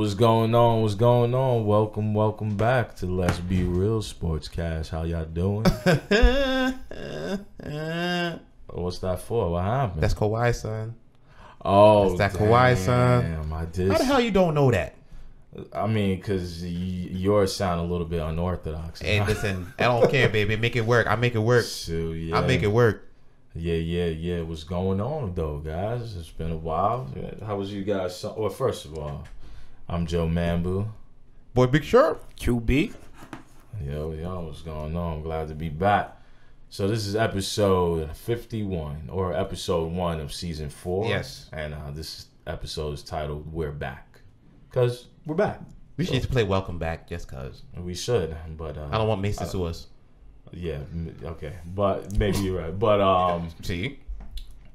What's going on? What's going on? Welcome back to Let's Be Real Sportscast. How y'all doing? What's that for? What happened? That's Kawhi, son. Oh, that's that Kawhi, son. Damn, I did. How the hell you don't know that? I mean, because yours sound a little bit unorthodox. Hey, listen, I don't care, baby. Make it work. I make it work. So, yeah. I make it work. Yeah. What's going on, though, guys? It's been a while. How was you guys? Well, first of all, I'm Joe Mambu. Boy, Big Sharp. QB. Yo, what's going on? Glad to be back. So this is episode 51, or episode 1 of season 4. Yes. And this episode is titled "We're Back," because we're back. We should play Welcome Back just cause. We should, but I don't want Mace to sue us. Yeah, okay, but maybe you're right. But see,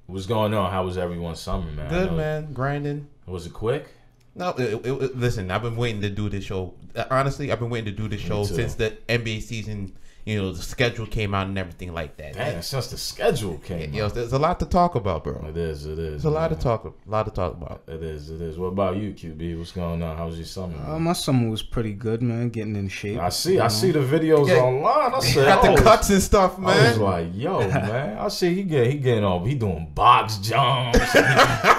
what's going on? How was everyone's summer, man? Good, man. Grinding. Was it quick? No, listen. I've been waiting to do this show. Honestly, I've been waiting to do this show since the NBA season. You know, the schedule came out and everything like that. Damn, since the schedule came out. There's a lot to talk about, bro. It is. There's a lot to talk about. It is. What about you, QB? What's going on? How was your summer? My summer was pretty good, man. Getting in shape. I see the videos online. I said, got the cuts and stuff, man. I was like, yo, man. I see he getting off. He doing box jumps.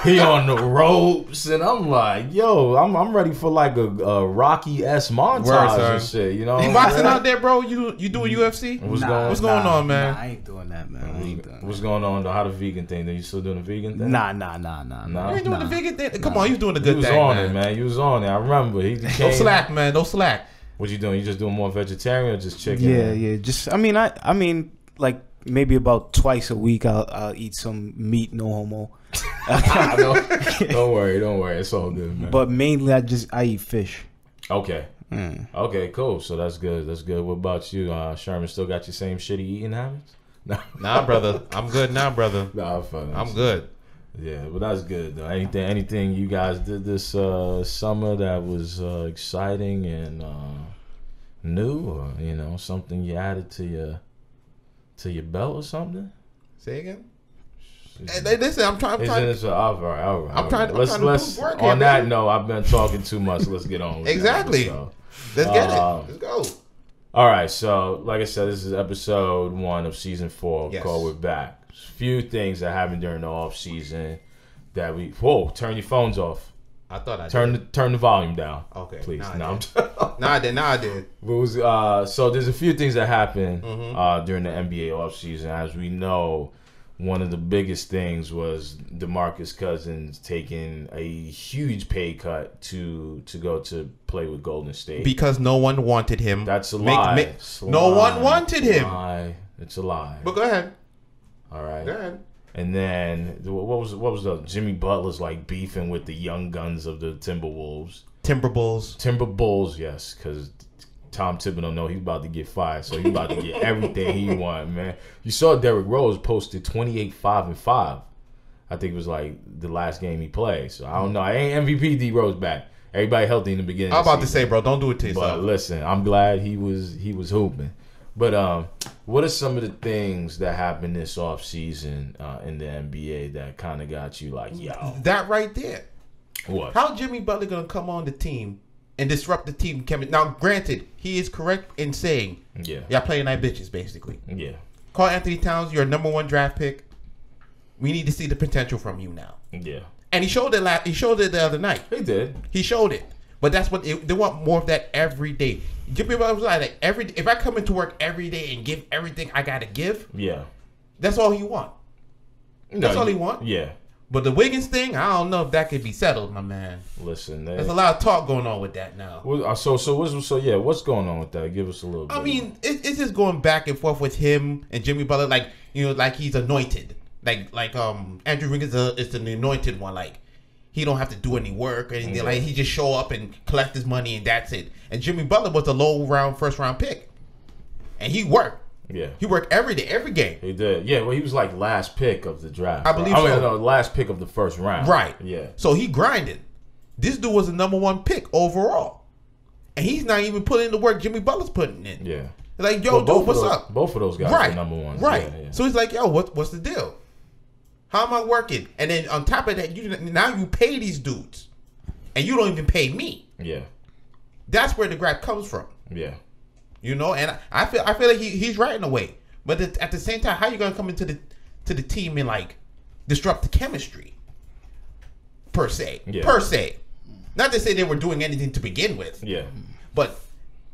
he on the ropes, and I'm like, yo, I'm ready for like a Rocky-esque montage and shit. You know, you boxing out there, bro? You doing UFC? What's going on, man? Nah, I ain't doing that, man. What's going on though? How the vegan thing? Are you still doing the vegan thing? Nah. You ain't doing the vegan thing? Come on, you doing the good thing, man. You was on it. I remember. No slack, man. No slack. What you doing? You just doing more vegetarian or just chicken? Yeah. Just I mean, like maybe about twice a week I'll eat some meat, no homo. Don't worry. It's all good, man. But mainly I eat fish. Okay. Okay, cool. So that's good. What about you? Sherman still got your same shitty eating habits? Nah, brother. I'm good now, brother. Nah, I'm good. Yeah, but that's good though. Anything you guys did this summer that was exciting and new, or something you added to your belt or something? Say again. Hey, listen, I'm trying. All right. Let's work on that note, I've been talking too much. Let's get on with exactly. Let's get it. Let's go. All right. So, like I said, this is episode 1 of season 4 called "We're Back." Few things that happened during the off season that we. Whoa! Turn your phones off. I thought I did. Turn the volume down. Okay. Please. I did. So there's a few things that happened during the NBA off season. As we know, one of the biggest things was DeMarcus Cousins taking a huge pay cut to go to play with Golden State because no one wanted him. That's a lie. No one wanted him. It's a lie. But go ahead. All right. Go ahead. And then what was the Jimmy Butler's like beefing with the young guns of the Timberwolves? Timber Bulls, yes, because Tom Thibodeau know he's about to get fired, so he's about to get everything he want, man. You saw Derrick Rose posted 28, 5, and 5. I think it was like the last game he played. So I don't know. I ain't MVP D Rose back. Everybody healthy in the beginning. I'm about to say, bro, don't do it to yourself. But listen, I'm glad he was hooping. But what are some of the things that happened this off season in the NBA that kind of got you like, yo? That right there. What? How Jimmy Butler gonna come on the team and disrupt the team chemistry? Now, granted, he is correct in saying, y'all playing like bitches, basically. Yeah. Karl Anthony Towns, you're a number 1 draft pick. We need to see the potential from you now. Yeah. And he showed it. He showed it the other night. He did. He showed it. But that's what they want, more of that every day. Jimmy Butler was like if I come into work every day and give everything I gotta give, that's all he want. That's all he want. Yeah. But the Wiggins thing, I don't know if that could be settled, my man. Listen, there's a lot of talk going on with that now. So what's going on with that? Give us a little bit. I mean, it's just going back and forth with him and Jimmy Butler, like he's anointed, like Andrew Wiggins is the anointed one, like. He don't have to do any work or anything. Like he just show up and collect his money and that's it. And Jimmy Butler was a first round pick, and he worked. Yeah, he worked every day, every game. He did. Yeah, well, he was like last pick of the draft. I believe so. No, last pick of the first round. Right. Yeah. So he grinded. This dude was the number 1 pick overall, and he's not even putting in the work Jimmy Butler's putting in. Yeah. Like, yo, dude, what's up? Both of those guys are number 1. Right. Yeah. So he's like, yo, what's the deal? How am I working? And then on top of that, now you pay these dudes, and you don't even pay me. Yeah. That's where the gripe comes from. Yeah. You know, and I feel like he's right in a way. But at the same time, how you gonna come into the team and like disrupt the chemistry? Per se. Not to say they were doing anything to begin with. Yeah. But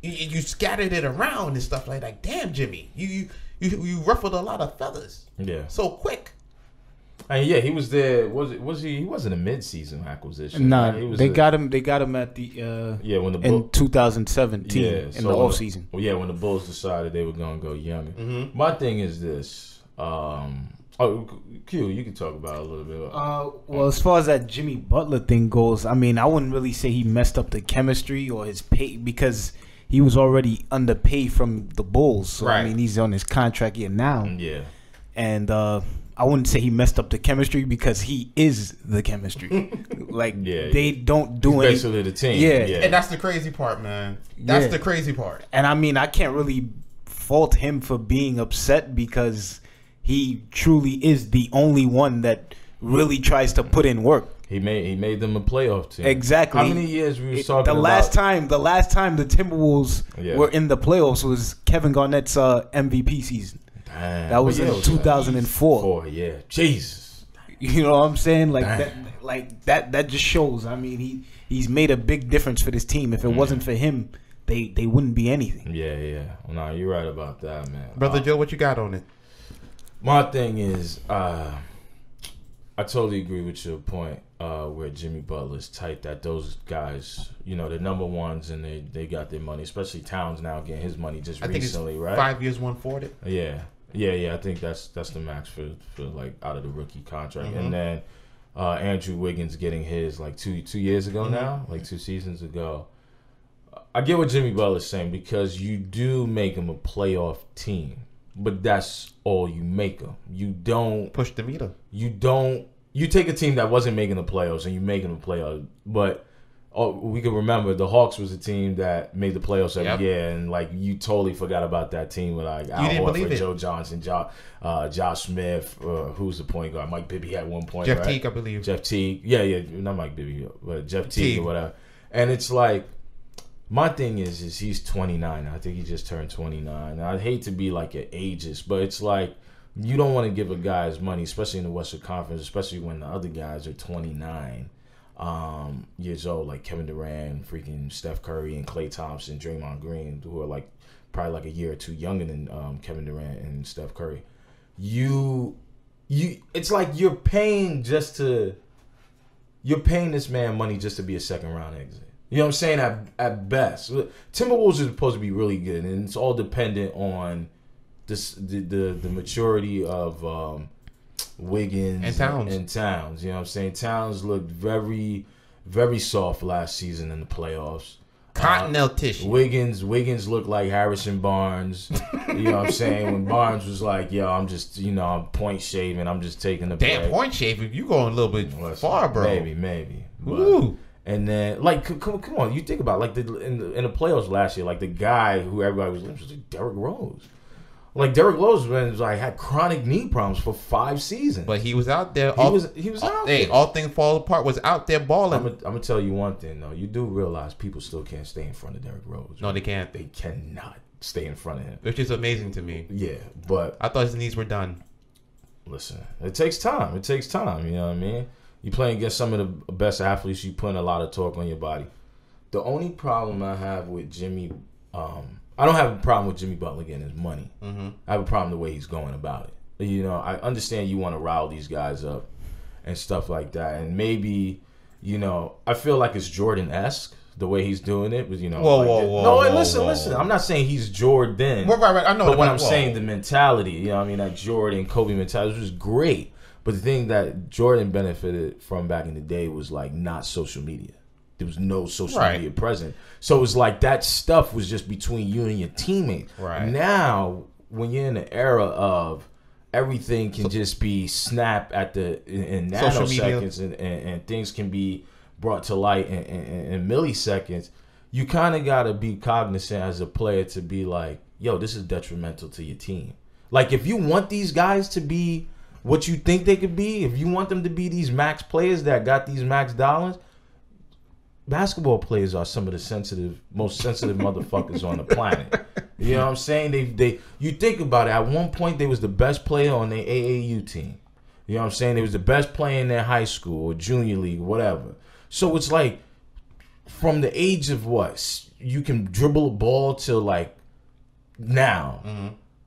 you scattered it around and stuff like that. Damn, Jimmy, you ruffled a lot of feathers. Yeah. So quick. And yeah, he was there. Was he? He wasn't a mid-season acquisition. Nah, right? they got him. They got him at the when the in 2017 in the off season. Well, yeah, when the Bulls decided they were gonna go younger. Mm-hmm. My thing is this. Q, you can talk about it a little bit. Well, as far as that Jimmy Butler thing goes, I mean, I wouldn't really say he messed up the chemistry or his pay because he was already underpaid from the Bulls. So right. I mean, he's on his contract year now. Yeah, and I wouldn't say he messed up the chemistry because he is the chemistry. Like they don't do anything. Basically the team. Yeah, and that's the crazy part, man. That's the crazy part. And I mean, I can't really fault him for being upset because he truly is the only one that really tries to put in work. He made them a playoff team. Exactly. How many years we were talking about? The last time the Timberwolves were in the playoffs was Kevin Garnett's MVP season. Damn. That was in 2004. Yeah, Jesus. You know what I'm saying? That just shows. I mean, he's made a big difference for this team. If it wasn't for him, they wouldn't be anything. Yeah. No, you're right about that, man. Brother Joe, what you got on it? My thing is, I totally agree with your point where Jimmy Butler's tight, that those guys, you know, they're number ones and they got their money, especially Towns now getting his money just recently, right? 5 years, 140. Yeah. I think that's the max for like out of the rookie contract. Mm-hmm. And then Andrew Wiggins getting his like two years ago now, like 2 seasons ago. I get what Jimmy Butler's saying because you do make him a playoff team. But that's all you make them. You don't push the meter. You take a team that wasn't making the playoffs and you make them a playoff. But we can remember the Hawks was a team that made the playoffs every year, and like you totally forgot about that team with like Al Horford, Joe Johnson, Josh Smith, who's the point guard? Mike Bibby at one point. Jeff Teague, I believe. Jeff Teague, yeah, not Mike Bibby, but Jeff Teague or whatever. And it's like. My thing is he's 29. I think he just turned 29. I hate to be like an ageist, but it's like you don't want to give a guy his money, especially in the Western Conference, especially when the other guys are 29 years old, like Kevin Durant, freaking Steph Curry, and Klay Thompson, Draymond Green, who are like probably like a year or two younger than Kevin Durant and Steph Curry. It's like you're paying this man money just to be a second round exit. You know what I'm saying? At best, Timberwolves are supposed to be really good, and it's all dependent on the maturity of Wiggins and Towns. You know what I'm saying? Towns looked very, very soft last season in the playoffs. Continental tissue. Wiggins looked like Harrison Barnes. You know what I'm saying? When Barnes was like, yo, I'm just, I'm point shaving. I'm just taking the damn play. Point shaving. You going a little bit far, bro. Maybe. Ooh. And then, like, come on, you think about like in the playoffs last year, like the guy who everybody was like Derrick Rose. Like Derrick Rose had chronic knee problems for 5 seasons. But he was out there. He was out there. All things fall apart. Was out there balling. I'm gonna tell you one thing though. You do realize people still can't stay in front of Derrick Rose. Right? No, they can't. They cannot stay in front of him. Which is amazing to me. Yeah, but I thought his knees were done. Listen, it takes time. You know what I mean? You playing against some of the best athletes. You putting a lot of torque on your body. The only problem I have with Jimmy, I don't have a problem with Jimmy Butler getting his money. Mm-hmm. I have a problem the way he's going about it. You know, I understand you want to rile these guys up and stuff like that, and maybe, I feel like it's Jordan-esque the way he's doing it. But listen. I'm not saying he's Jordan. Right. I know. But when I'm saying the mentality, that Jordan, Kobe mentality was great. But the thing that Jordan benefited from back in the day was like not social media. There was no social media present. So it was like that stuff was just between you and your teammates. Right. Now, when you're in the era of everything can just be snapped in nanoseconds and things can be brought to light in milliseconds, you kind of got to be cognizant as a player to be like, yo, this is detrimental to your team. Like if you want these guys to be what you think they could be, if you want them to be these max players that got these max dollars, basketball players are some of the most sensitive motherfuckers on the planet. You know what I'm saying? You think about it. At one point, they was the best player on their AAU team. You know what I'm saying? They was the best player in their high school or junior league, whatever. So it's like, from the age of what? You can dribble a ball till like now.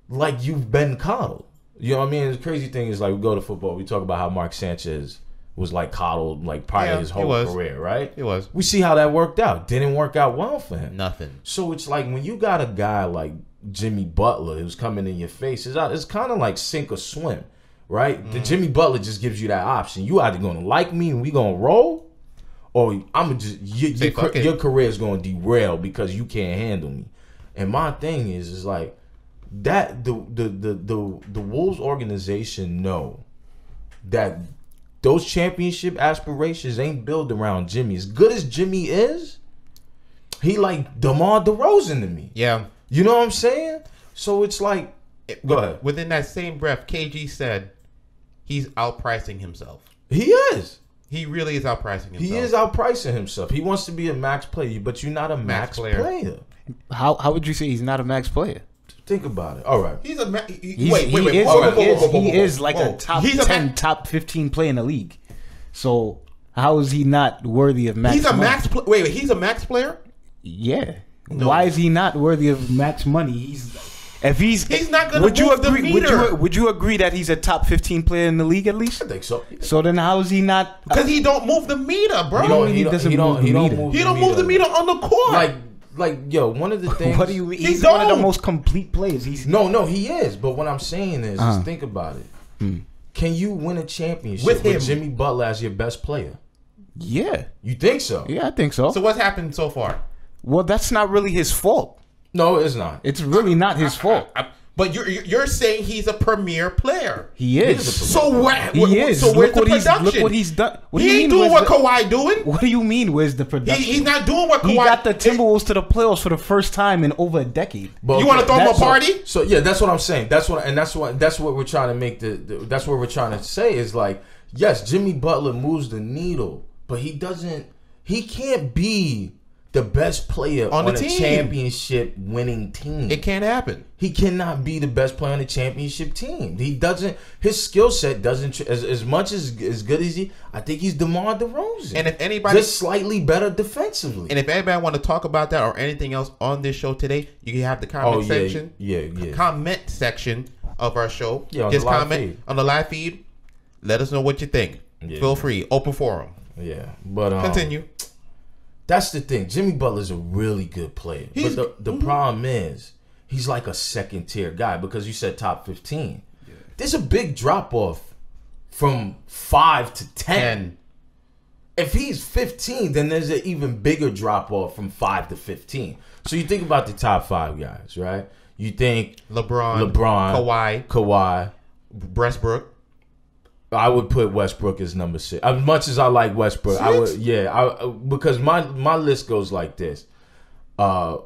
Like you've been coddled. You know what I mean? The crazy thing is, like, we go to football, we talk about how Mark Sanchez was like coddled like part of his whole career, right? It was. We see how that worked out. Didn't work out well for him. Nothing. So it's like when you got a guy like Jimmy Butler who's coming in your face, it's kind of like sink or swim, right? The Jimmy Butler just gives you that option. You either gonna like me and we gonna roll, or I'm gonna just your career is gonna derail because you can't handle me. And my thing is like that the Wolves organization know that those championship aspirations ain't built around Jimmy. As good as Jimmy is, he like DeMar DeRozan to me. Yeah. You know what I'm saying? So it's like, go ahead. Within that same breath, KG said he's outpricing himself. He is. He really is outpricing himself. He is outpricing himself. He wants to be a max player, but you're not a max player. How would you say he's not a max player? Think about it. All right. He's a he is like a top 10, top 15 player in the league. So how is he not worthy of max? He's a money? He's a max player? Yeah. No. Why is he not worthy of max money? He's not going to move the meter. Would you agree that he's a top 15 player in the league at least? I think so. So then how is he not? Because he don't move the meter, bro. He don't move the meter on the court. Like, yo, one of the things. What do you mean? He's one of the most complete players. No, he is. But what I'm saying is think about it. Can you win a championship with Jimmy Butler as your best player? Yeah. You think so? Yeah, I think so. So what's happened so far? Well, that's not really his fault. No, it's not. It's really not his fault. But you're saying he's a premier player. He is. So what? He is. So where's the production? Look what he's done. He ain't doing what Kawhi doing. What do you mean? Where's the production? He's not doing what Kawhi. He got the Timberwolves to the playoffs for the first time in over a decade. But you want to throw him a party? So yeah, that's what I'm saying. That's what we're trying to make that's what we're trying to say is like, yes, Jimmy Butler moves the needle, but he can't be the best player on a championship winning team. It can't happen. He cannot be the best player on the championship team. He doesn't. His skill set doesn't. As much as good as I think he's DeMar DeRozan. And if anybody just slightly better defensively. And if anybody want to talk about that or anything else on this show today, you can have the comment section. Yeah. Comment section of our show. Yeah, just comment on the live feed. Let us know what you think. Yeah. Feel free. Open forum. Yeah, but continue. That's the thing. Jimmy Butler's a really good player. But the problem is he's like a second tier guy because you said top 15. Yeah. There's a big drop off from 5 to 10. If he's 15, then there's an even bigger drop off from 5 to 15. So you think about the top 5 guys, right? You think LeBron, Kawhi, Westbrook. I would put Westbrook as number 6. As much as I like Westbrook, I would, because my list goes like this, and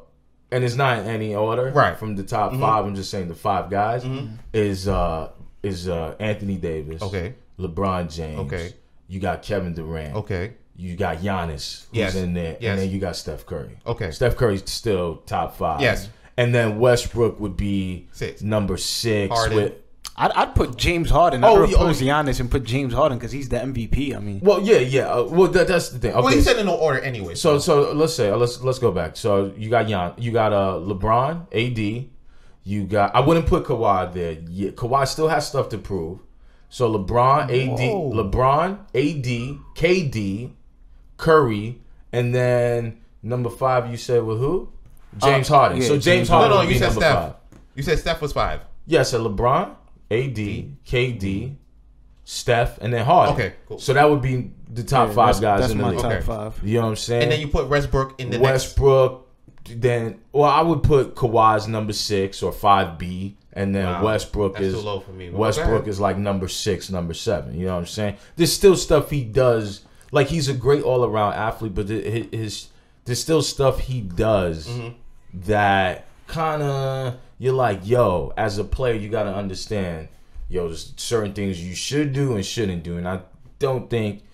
it's not in any order. Right. From the top 5, I'm just saying the 5 guys is Anthony Davis. Okay. LeBron James. Okay. You got Kevin Durant. Okay. You got Giannis who's in there, and then you got Steph Curry. Okay. Steph Curry's still top 5. Yes. And then Westbrook would be 6. Number 6 Harden. with. I'd put James Harden. I'd replace Giannis and put James Harden because he's the MVP. I mean, well, yeah. Well, that's the thing. Okay. Well, he said in no order anyway. So let's say let's go back. So you got LeBron, AD. You got. I wouldn't put Kawhi there. Yeah, Kawhi still has stuff to prove. So LeBron, AD, KD, Curry, and then number 5. You said with who? James Harden. Yeah, so James Harden. No, you said number Steph. 5. You said Steph was 5. Yeah, so LeBron, AD, KD, Steph, and then Harden. Okay, cool. So that would be the top 5 guys in the league. That's my top 5. You know what I'm saying? And then you put Westbrook in the Westbrook. Then, I would put Kawhi's number 6 or 5B, and then Westbrook That's is too low for me. Westbrook is like number 6, number 7. You know what I'm saying? There's still stuff he does. Like he's a great all around athlete, but there's still stuff he does that kind of. You're like, yo, as a player, you got to understand, yo, there's certain things you should do and shouldn't do. And I don't think,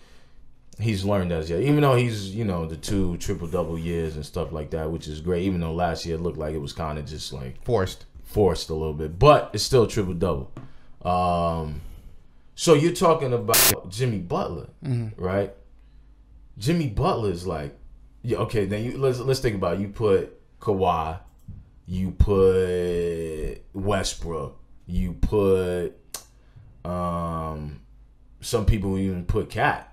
he's learned as yet. Even though he's, the 2 triple-double years and stuff like that, which is great. Even though last year it looked like it was kind of just like forced a little bit. But it's still triple-double. So you're talking about Jimmy Butler, right? Jimmy Butler is like, yeah, okay, then let's think about it. You put Kawhi, you put Westbrook, you put some people even put Cat.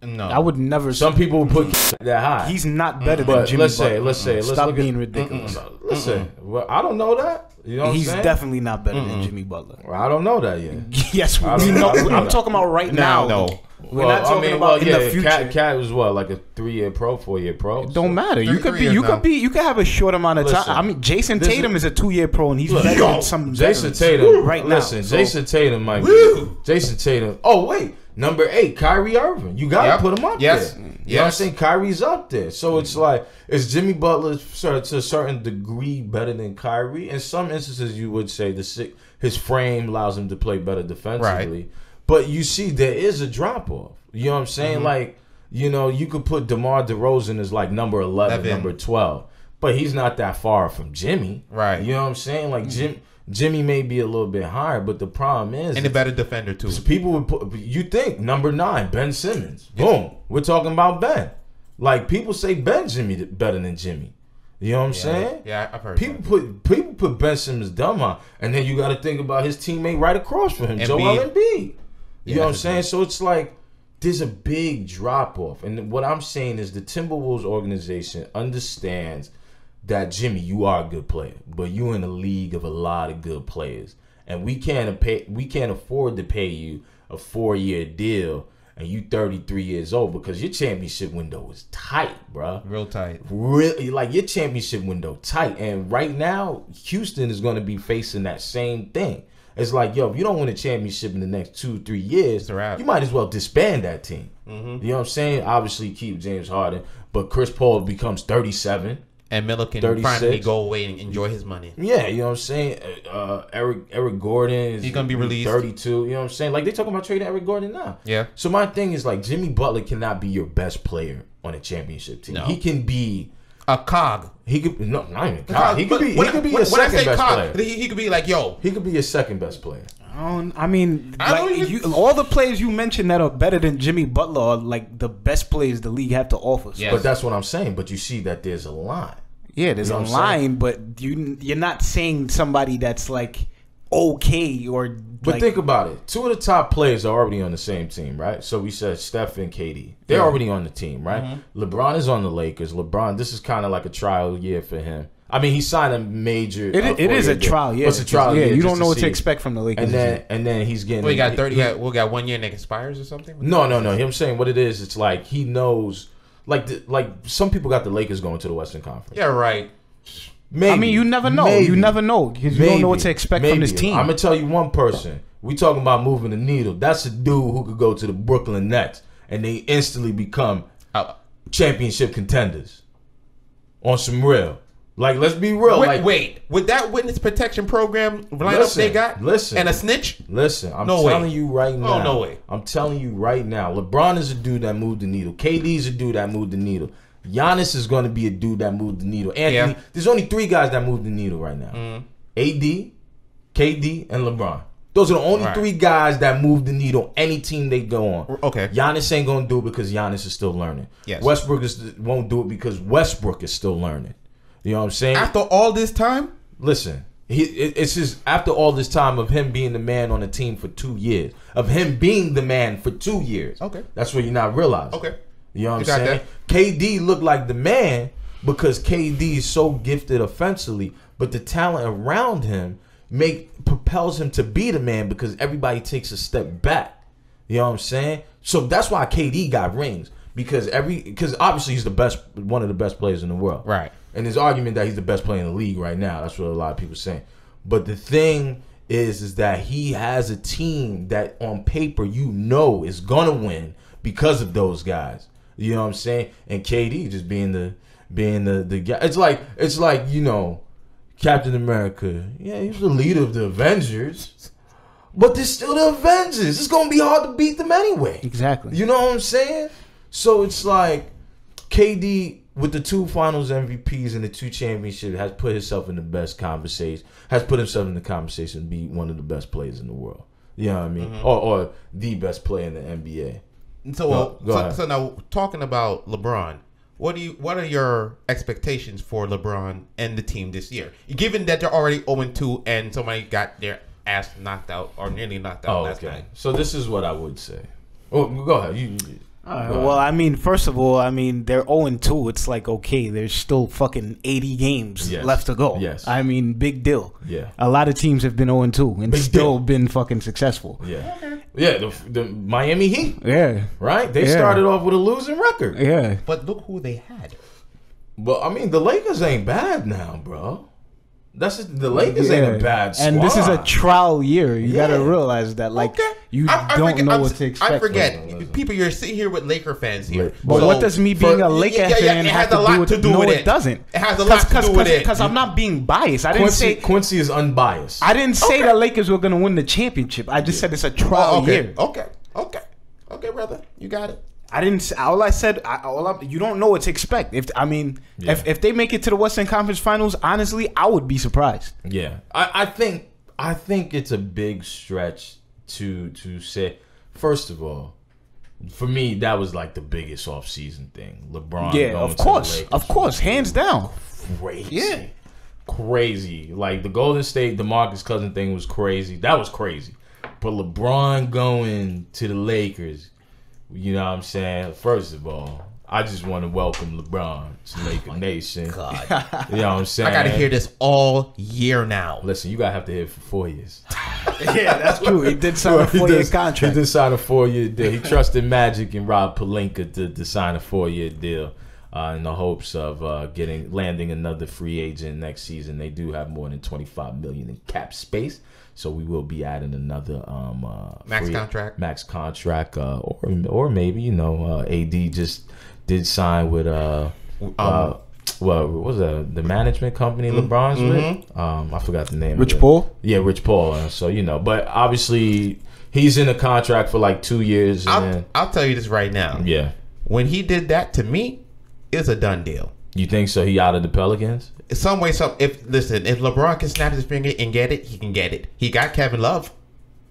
No, I would never. Some people would put Cat that high. He's not better than Jimmy Butler. Let's say, stop being ridiculous. Listen, well, I don't know that. You know what He's I'm saying? definitely not better than Jimmy Butler. Well, I don't know that yet. Yes, we know. I'm talking about right now. No. We're not talking about in the future. Cat was what, like a 3-year pro, 4-year pro? It don't matter. You could have a short amount of time. I mean, Jason Tatum is a 2-year pro, and he's better than some Jason Tatum right now. Listen, Jason Tatum might be. Jason Tatum. Oh wait, number 8, Kyrie Irving. You gotta put him up there. You know what I'm saying? Kyrie's up there. So it's like, is Jimmy Butler to a certain degree better than Kyrie? In some instances, you would say his frame allows him to play better defensively. Right. But you see, there is a drop off. You know what I'm saying? Like, you could put DeMar DeRozan as like number 11, number 12, but he's not that far from Jimmy. Right. You know what I'm saying? Like Jimmy may be a little bit higher, but the problem is, and a better defender too. So people would put, you think number 9, Ben Simmons. Boom, we're talking about Ben. Like people say Ben Jimmy better than Jimmy. You know what I'm saying? Yeah, I've heard. People put Ben Simmons dumb on, and then you got to think about his teammate right across from him, Joel Embiid. You know what I'm saying? So it's like there's a big drop off, and what I'm saying is the Timberwolves organization understands that Jimmy, you are a good player, but you're in a league of a lot of good players, and we can't afford to pay you a 4-year deal, and you 33 years old because your championship window is tight, bro. Real tight. Really, like your championship window tight, and right now Houston is going to be facing that same thing. It's like, yo, if you don't win a championship in the next 2-3 years, you might as well disband that team. You know what I'm saying? Obviously, keep James Harden, but Chris Paul becomes 37. And Miller can finally go away and enjoy his money. Yeah, you know what I'm saying? Eric Gordon he's going to be released. 32, you know what I'm saying? Like, they talking about trading Eric Gordon now. Yeah. So my thing is, like, Jimmy Butler cannot be your best player on a championship team. No. He can be a cog. He could not even cog. He could be a second best player. He could be like, yo. He could be a second best player. I mean, all the players you mentioned that are better than Jimmy Butler are like the best players the league have to offer. Yes. But that's what I'm saying. But you see that there's a line. Yeah, there's a line, but you're not saying somebody that's like okay or. But think about it. 2 of the top players are already on the same team, right? So we said Steph and KD. They're already on the team, right? LeBron is on the Lakers. This is kind of like a trial year for him. I mean, he signed a major. It is a trial, yeah. It's a trial, yeah. You don't know what to expect from the Lakers. And then he's getting. We got 30. We got 1 year and it expires or something. No. I'm saying what it is. It's like he knows. Like some people got the Lakers going to the Western Conference. Yeah, right. Maybe. I mean, you never know. You never know because you don't know what to expect from this team. I'm gonna tell you one person. We talking about moving the needle. That's a dude who could go to the Brooklyn Nets and they instantly become championship contenders. On some real. Like, let's be real. Wait. With that witness protection program lineup they got? And a snitch? Listen, I'm telling you right now. Oh, no way. I'm telling you right now. LeBron is a dude that moved the needle. KD's a dude that moved the needle. Giannis is going to be a dude that moved the needle. Anthony, there's only 3 guys that move the needle right now. AD, KD, and LeBron. Those are the only 3 guys that move the needle any team they go on. Okay. Giannis ain't going to do it because Giannis is still learning. Yes. Westbrook won't do it because Westbrook is still learning. You know what I'm saying? After all this time? Listen, it's just after all this time of him being the man on the team for 2 years. Of him being the man for 2 years. Okay. That's what you're not realizing. Okay. You know what I'm saying? KD looked like the man because KD is so gifted offensively, but the talent around him propels him to be the man because everybody takes a step back. You know what I'm saying? So that's why KD got rings because obviously he's one of the best players in the world. Right. And there's argument that he's the best player in the league right now. That's what a lot of people are saying. But the thing is that he has a team that on paper is gonna win because of those guys. You know what I'm saying? And KD just being the guy. It's like Captain America. Yeah, he's the leader of the Avengers. But they're still the Avengers. It's gonna be hard to beat them anyway. Exactly. You know what I'm saying? So it's like KD with the 2 Finals MVPs and the 2 championships has put himself in the best conversation. Has put himself in the conversation to be one of the best players in the world. You know what I mean? Or the best player in the NBA. So now talking about LeBron, what are your expectations for LeBron and the team this year? Given that they're already 0-2 and somebody got their ass knocked out or nearly knocked out last night. So this is what I would say. Oh, go ahead. You well, I mean, first of all, I mean, they're 0-2. It's like, okay, there's still fucking 80 games left to go. Yes. I mean, big deal. Yeah. A lot of teams have been 0-2 and Big still deal. been fucking successful. Yeah. Okay. Yeah, the Miami Heat. Yeah. Right? They started off with a losing record. Yeah. But look who they had. But, I mean, the Lakers ain't bad now, bro. The Lakers ain't a bad squad. And this is a trial year. You got to realize that. Like, you don't know what to expect. I forget. People, you're sitting here with Laker fans here. But what does me being a Laker fan have to do with it? It doesn't. It has a lot to do with it. Because I'm not being biased. I didn't say Quincy is unbiased. I didn't say the Lakers were going to win the championship. I just said it's a trial year. Okay, brother. You got it. I didn't. All I said. You don't know what to expect. If they make it to the Western Conference Finals, honestly, I would be surprised. Yeah, I think it's a big stretch to say. First of all, for me, that was like the biggest offseason thing. LeBron. Yeah, going of course, hands down. Crazy. Crazy. Like the Golden State, the DeMarcus Cousins thing was crazy. That was crazy. But LeBron going to the Lakers. You know what I'm saying? First of all, I just want to welcome LeBron to Laker Nation. God. You know what I'm saying? I got to hear this all year now. Listen, you got to have to hear it for 4 years. Yeah, that's true. He did sign a 4-year contract. He did sign a 4-year deal. He trusted Magic and Rob Pelinka to sign a 4-year deal in the hopes of landing another free agent next season. They do have more than $25 million in cap space. So we will be adding another max contract, or maybe AD just did sign with what was that, the management company LeBron's with? I forgot the name. Rich Paul. Yeah, Rich Paul. So but obviously he's in a contract for like 2 years. I'll tell you this right now. Yeah, when he did that to me, it's a done deal. You think so? He out of the Pelicans? Some way, if LeBron can snap his finger and get it, he can get it. He got Kevin Love.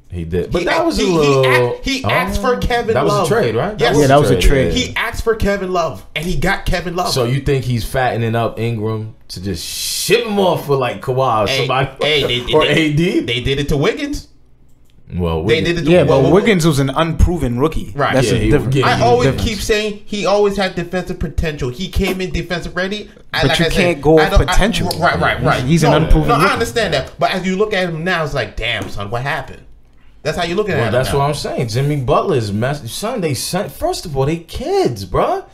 He did, but that was a little. He asked for Kevin Love. That was a trade, right? Yes. That was a trade. He asked for Kevin Love, and he got Kevin Love. So you think he's fattening up Ingram to just ship him off for like Kawhi or somebody or AD? They did it to Wiggins. Well, they did it. But Wiggins was an unproven rookie. Right. That's different. I always keep saying he always had defensive potential. He came in defensive ready. But you can't go off potential. Right. He's an unproven rookie. I understand that. But as you look at him now, it's like, damn, son, what happened? That's how you look at him. That's what I'm saying. Jimmy Butler is son. First of all, they kids, bruh.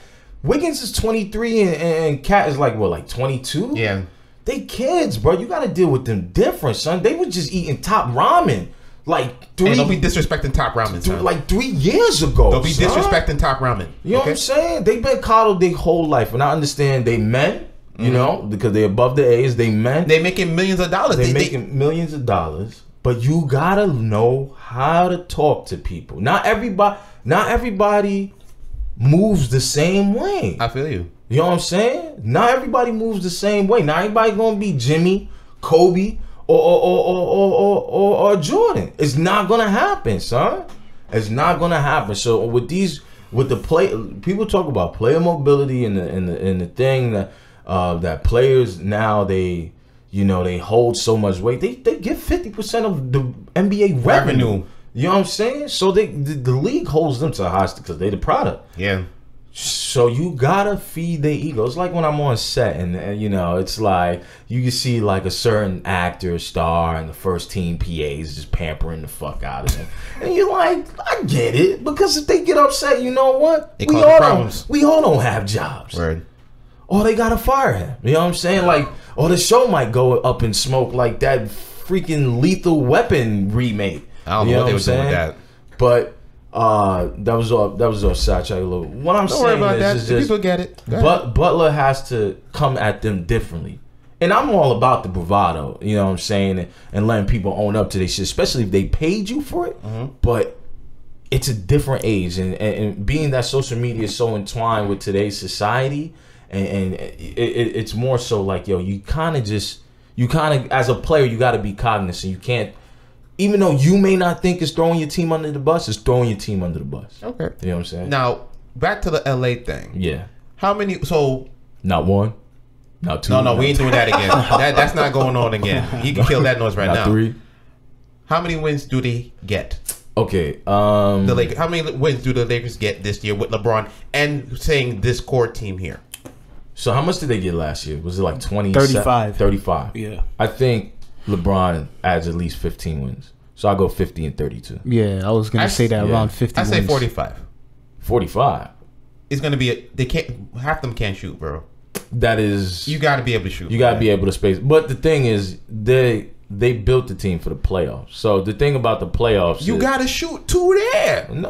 Wiggins is 23 and Cat is like 22. Yeah. They kids, bro. You got to deal with them different, son. They were just eating top ramen. Like don't be disrespecting top ramen, son. Like 3 years ago. Don't be disrespecting top ramen. You know what I'm saying? They've been coddled their whole life, and I understand they men. You know, because they're above the age. They men. They making millions of dollars. They making millions of dollars. But you gotta know how to talk to people. Not everybody moves the same way. I feel you. You know what I'm saying? Not everybody moves the same way. Not everybody gonna be Jimmy, Kobe, or Jordan. It's not gonna happen, son. It's not gonna happen. So with the play, people talk about player mobility and the thing that players now they hold so much weight. They get 50% of the NBA revenue. You know what I'm saying? So the league holds them to a hostage because they the product. Yeah. So you gotta feed their ego. It's like when I'm on set and it's like you can see like a certain actor, star, and the first team PAs just pampering the fuck out of them. And you're like, I get it. Because if they get upset, you know what? We all don't have jobs. Right. Or they gotta fire him. You know what I'm saying? Like, or the show might go up in smoke like that freaking Lethal Weapon remake. I don't know what they were doing with that. But that was all satire. What I'm saying is just people get it. But Butler has to come at them differently. And I'm all about the bravado, you know what I'm saying, and letting people own up to their shit, especially if they paid you for it. But it's a different age, and being that social media is so entwined with today's society, and it's more so like, yo, you kind of as a player, you got to be cognizant. You can't, even though you may not think it's throwing your team under the bus, it's throwing your team under the bus. Okay. You know what I'm saying? Now, back to the LA thing. Yeah. How many, so. Not one. Not two. No, we ain't doing that again. That's not going on again. He can kill that noise right now. Not three. How many wins do they get? Okay. The Lakers. How many wins do the Lakers get this year with LeBron and saying this core team here? So how much did they get last year? Was it like 20? 35. 35. Yeah. I think LeBron adds at least 15 wins. So I'll go 50 and 32. Yeah, I was going to say that around 50 I say wins. 45. 45. It's going to be they can't, half them can't shoot, bro. That is, you got to be able to shoot. You got to be able to space. But the thing is, they built the team for the playoffs. So the thing about the playoffs, you got to shoot two there. No,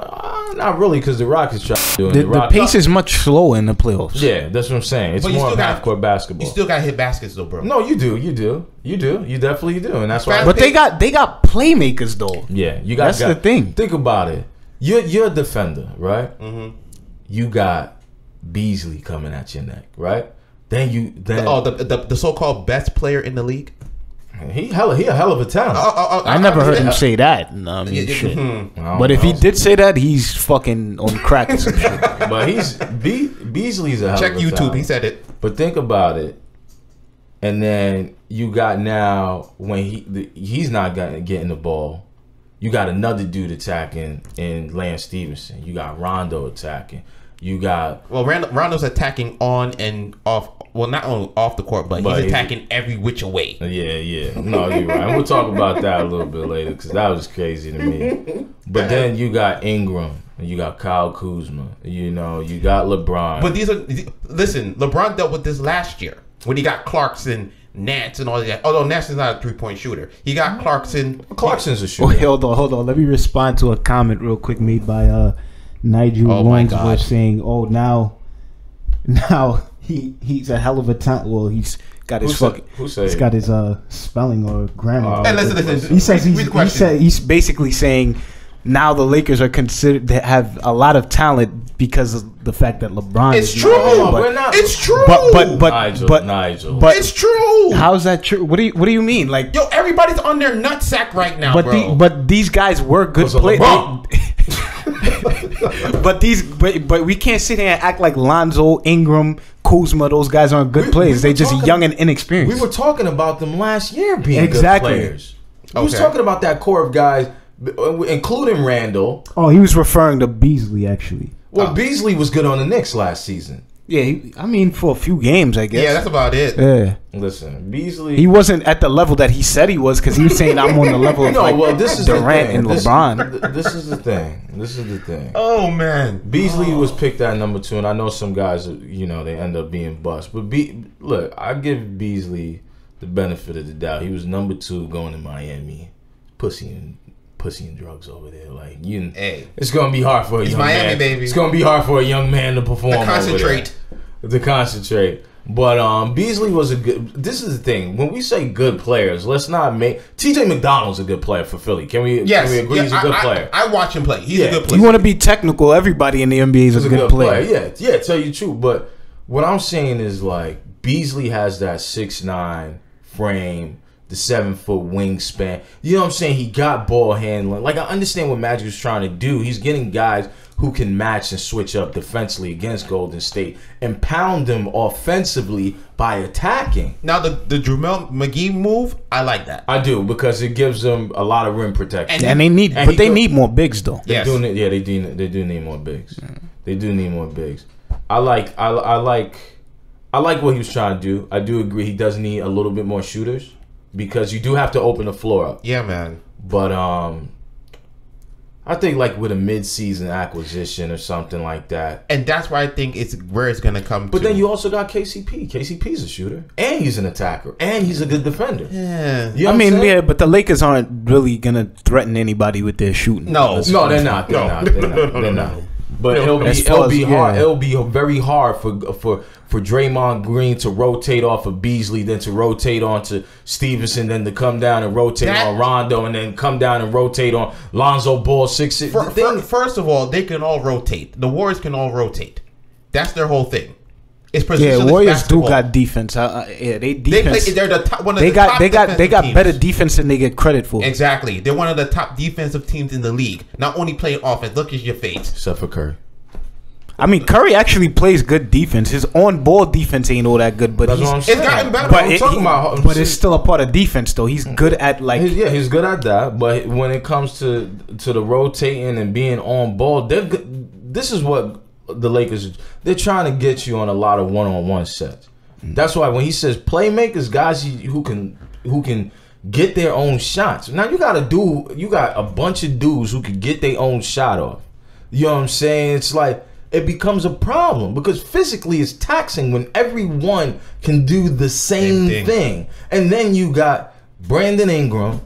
not really, because the Rockets try to do it. The pace is much slower in the playoffs. Yeah, that's what I'm saying. It's more of half-court basketball. You still got to hit baskets though, bro. No, you do. You definitely do, and that's why. But they got playmakers though. Yeah, you got. That's the thing. Think about it. You're a defender, right? Mm-hmm. You got Beasley coming at your neck, right? Then the so-called best player in the league. He a hell of a talent. I never heard him say that. No, I mean, shit. But if he did say that, he's fucking on crack or some shit. But Beasley's a hell Check of a YouTube. talent. He said it. But think about it. And then you got now when he's not getting the ball, you got another dude attacking in Lance Stevenson. You got Rondo attacking. You got Rondo's attacking on and off. Well, not only off the court, but he's attacking every which way. Yeah. No, you're right. And we'll talk about that a little bit later because that was crazy to me. But then you got Ingram and you got Kyle Kuzma. You got LeBron. But listen, LeBron dealt with this last year when he got Clarkson, Nance, and all that. Although Nance is not a 3-point shooter, he got Clarkson. Clarkson's a shooter. Hold on. Let me respond to a comment real quick made by Nigel Longsworth saying, "Oh, now he's a hell of a talent." Well, he's got his got his spelling or grammar. And listen. He says he's basically saying now the Lakers are considered to have a lot of talent because of the fact that LeBron. It's true. It's true. But Nigel. But it's true. How's that true? What do you mean? Like, yo, everybody's on their nutsack right now, bro. But these guys were good players. But we can't sit here and act like Lonzo, Ingram, Kuzma. Those guys aren't good players. They're just young and inexperienced. We were talking about them last year being good players. We was talking about that core of guys, including Randall. Oh, he was referring to Beasley actually. Well, Beasley was good on the Knicks last season. Yeah, for a few games, I guess. Yeah, that's about it. Yeah. Listen, Beasley. He wasn't at the level that he said he was because he was saying I'm on the level of Durant and LeBron. This is the thing. Oh, man. Beasley was picked at number 2, and I know some guys, they end up being bust. But look, I give Beasley the benefit of the doubt. He was number 2 going to Miami. Pussy and drugs over there, it's gonna be hard for a young Miami, man. Baby. It's gonna be hard for a young man to perform. To concentrate. But Beasley was a good. This is the thing. When we say good players, let's not make TJ McDonald's a good player for Philly. Can we agree he's a good player? I watch him play. He's a good player. You want to be technical? Everybody in the NBA is a good player. Yeah. Tell you the truth. But what I'm saying is Beasley has that 6'9" frame. The 7-foot wingspan. You know what I'm saying? He got ball handling. I understand what Magic was trying to do. He's getting guys who can match and switch up defensively against Golden State and pound them offensively by attacking. Now, the Jamel McGee move, I like that. I do, because it gives them a lot of rim protection. And they need more bigs, though. They do need more bigs. They do need more bigs. I like what he was trying to do. I do agree he does need a little bit more shooters. Because you do have to open the floor up. Yeah, man. But I think with a mid-season acquisition or something like that. And that's why I think it's where it's going to come But then you also got KCP. KCP's a shooter. And he's an attacker. And he's a good defender. Yeah. You know but the Lakers aren't really going to threaten anybody with their shooting. No, they're not. They're not. But it'll be hard. It'll be very hard for Draymond Green to rotate off of Beasley, then to rotate on to Stevenson, then to come down and rotate on Rondo, and then come down and rotate on Lonzo Ball. First of all, they can all rotate. The Warriors can all rotate. That's their whole thing. It's Warriors basketball. do got defense. They defense. They're the top, one of they the got top they got teams. better defense than they get credit for. Exactly. They're one of the top defensive teams in the league. Not only playing offense. Look at your face. Except for Curry. I mean, Curry actually plays good defense. His on-ball defense ain't all that good, but it's gotten better. But it's still a part of defense, though. He's good at he's good at that. But when it comes to the rotating and being on ball, this is what the Lakers, they're trying to get you on a lot of one-on-one sets. That's why when he says playmakers, guys who can get their own shots. Now you got a bunch of dudes who can get their own shot off. You know what I'm saying? It's like it becomes a problem because physically it's taxing when everyone can do the same thing. And then you got Brandon Ingram.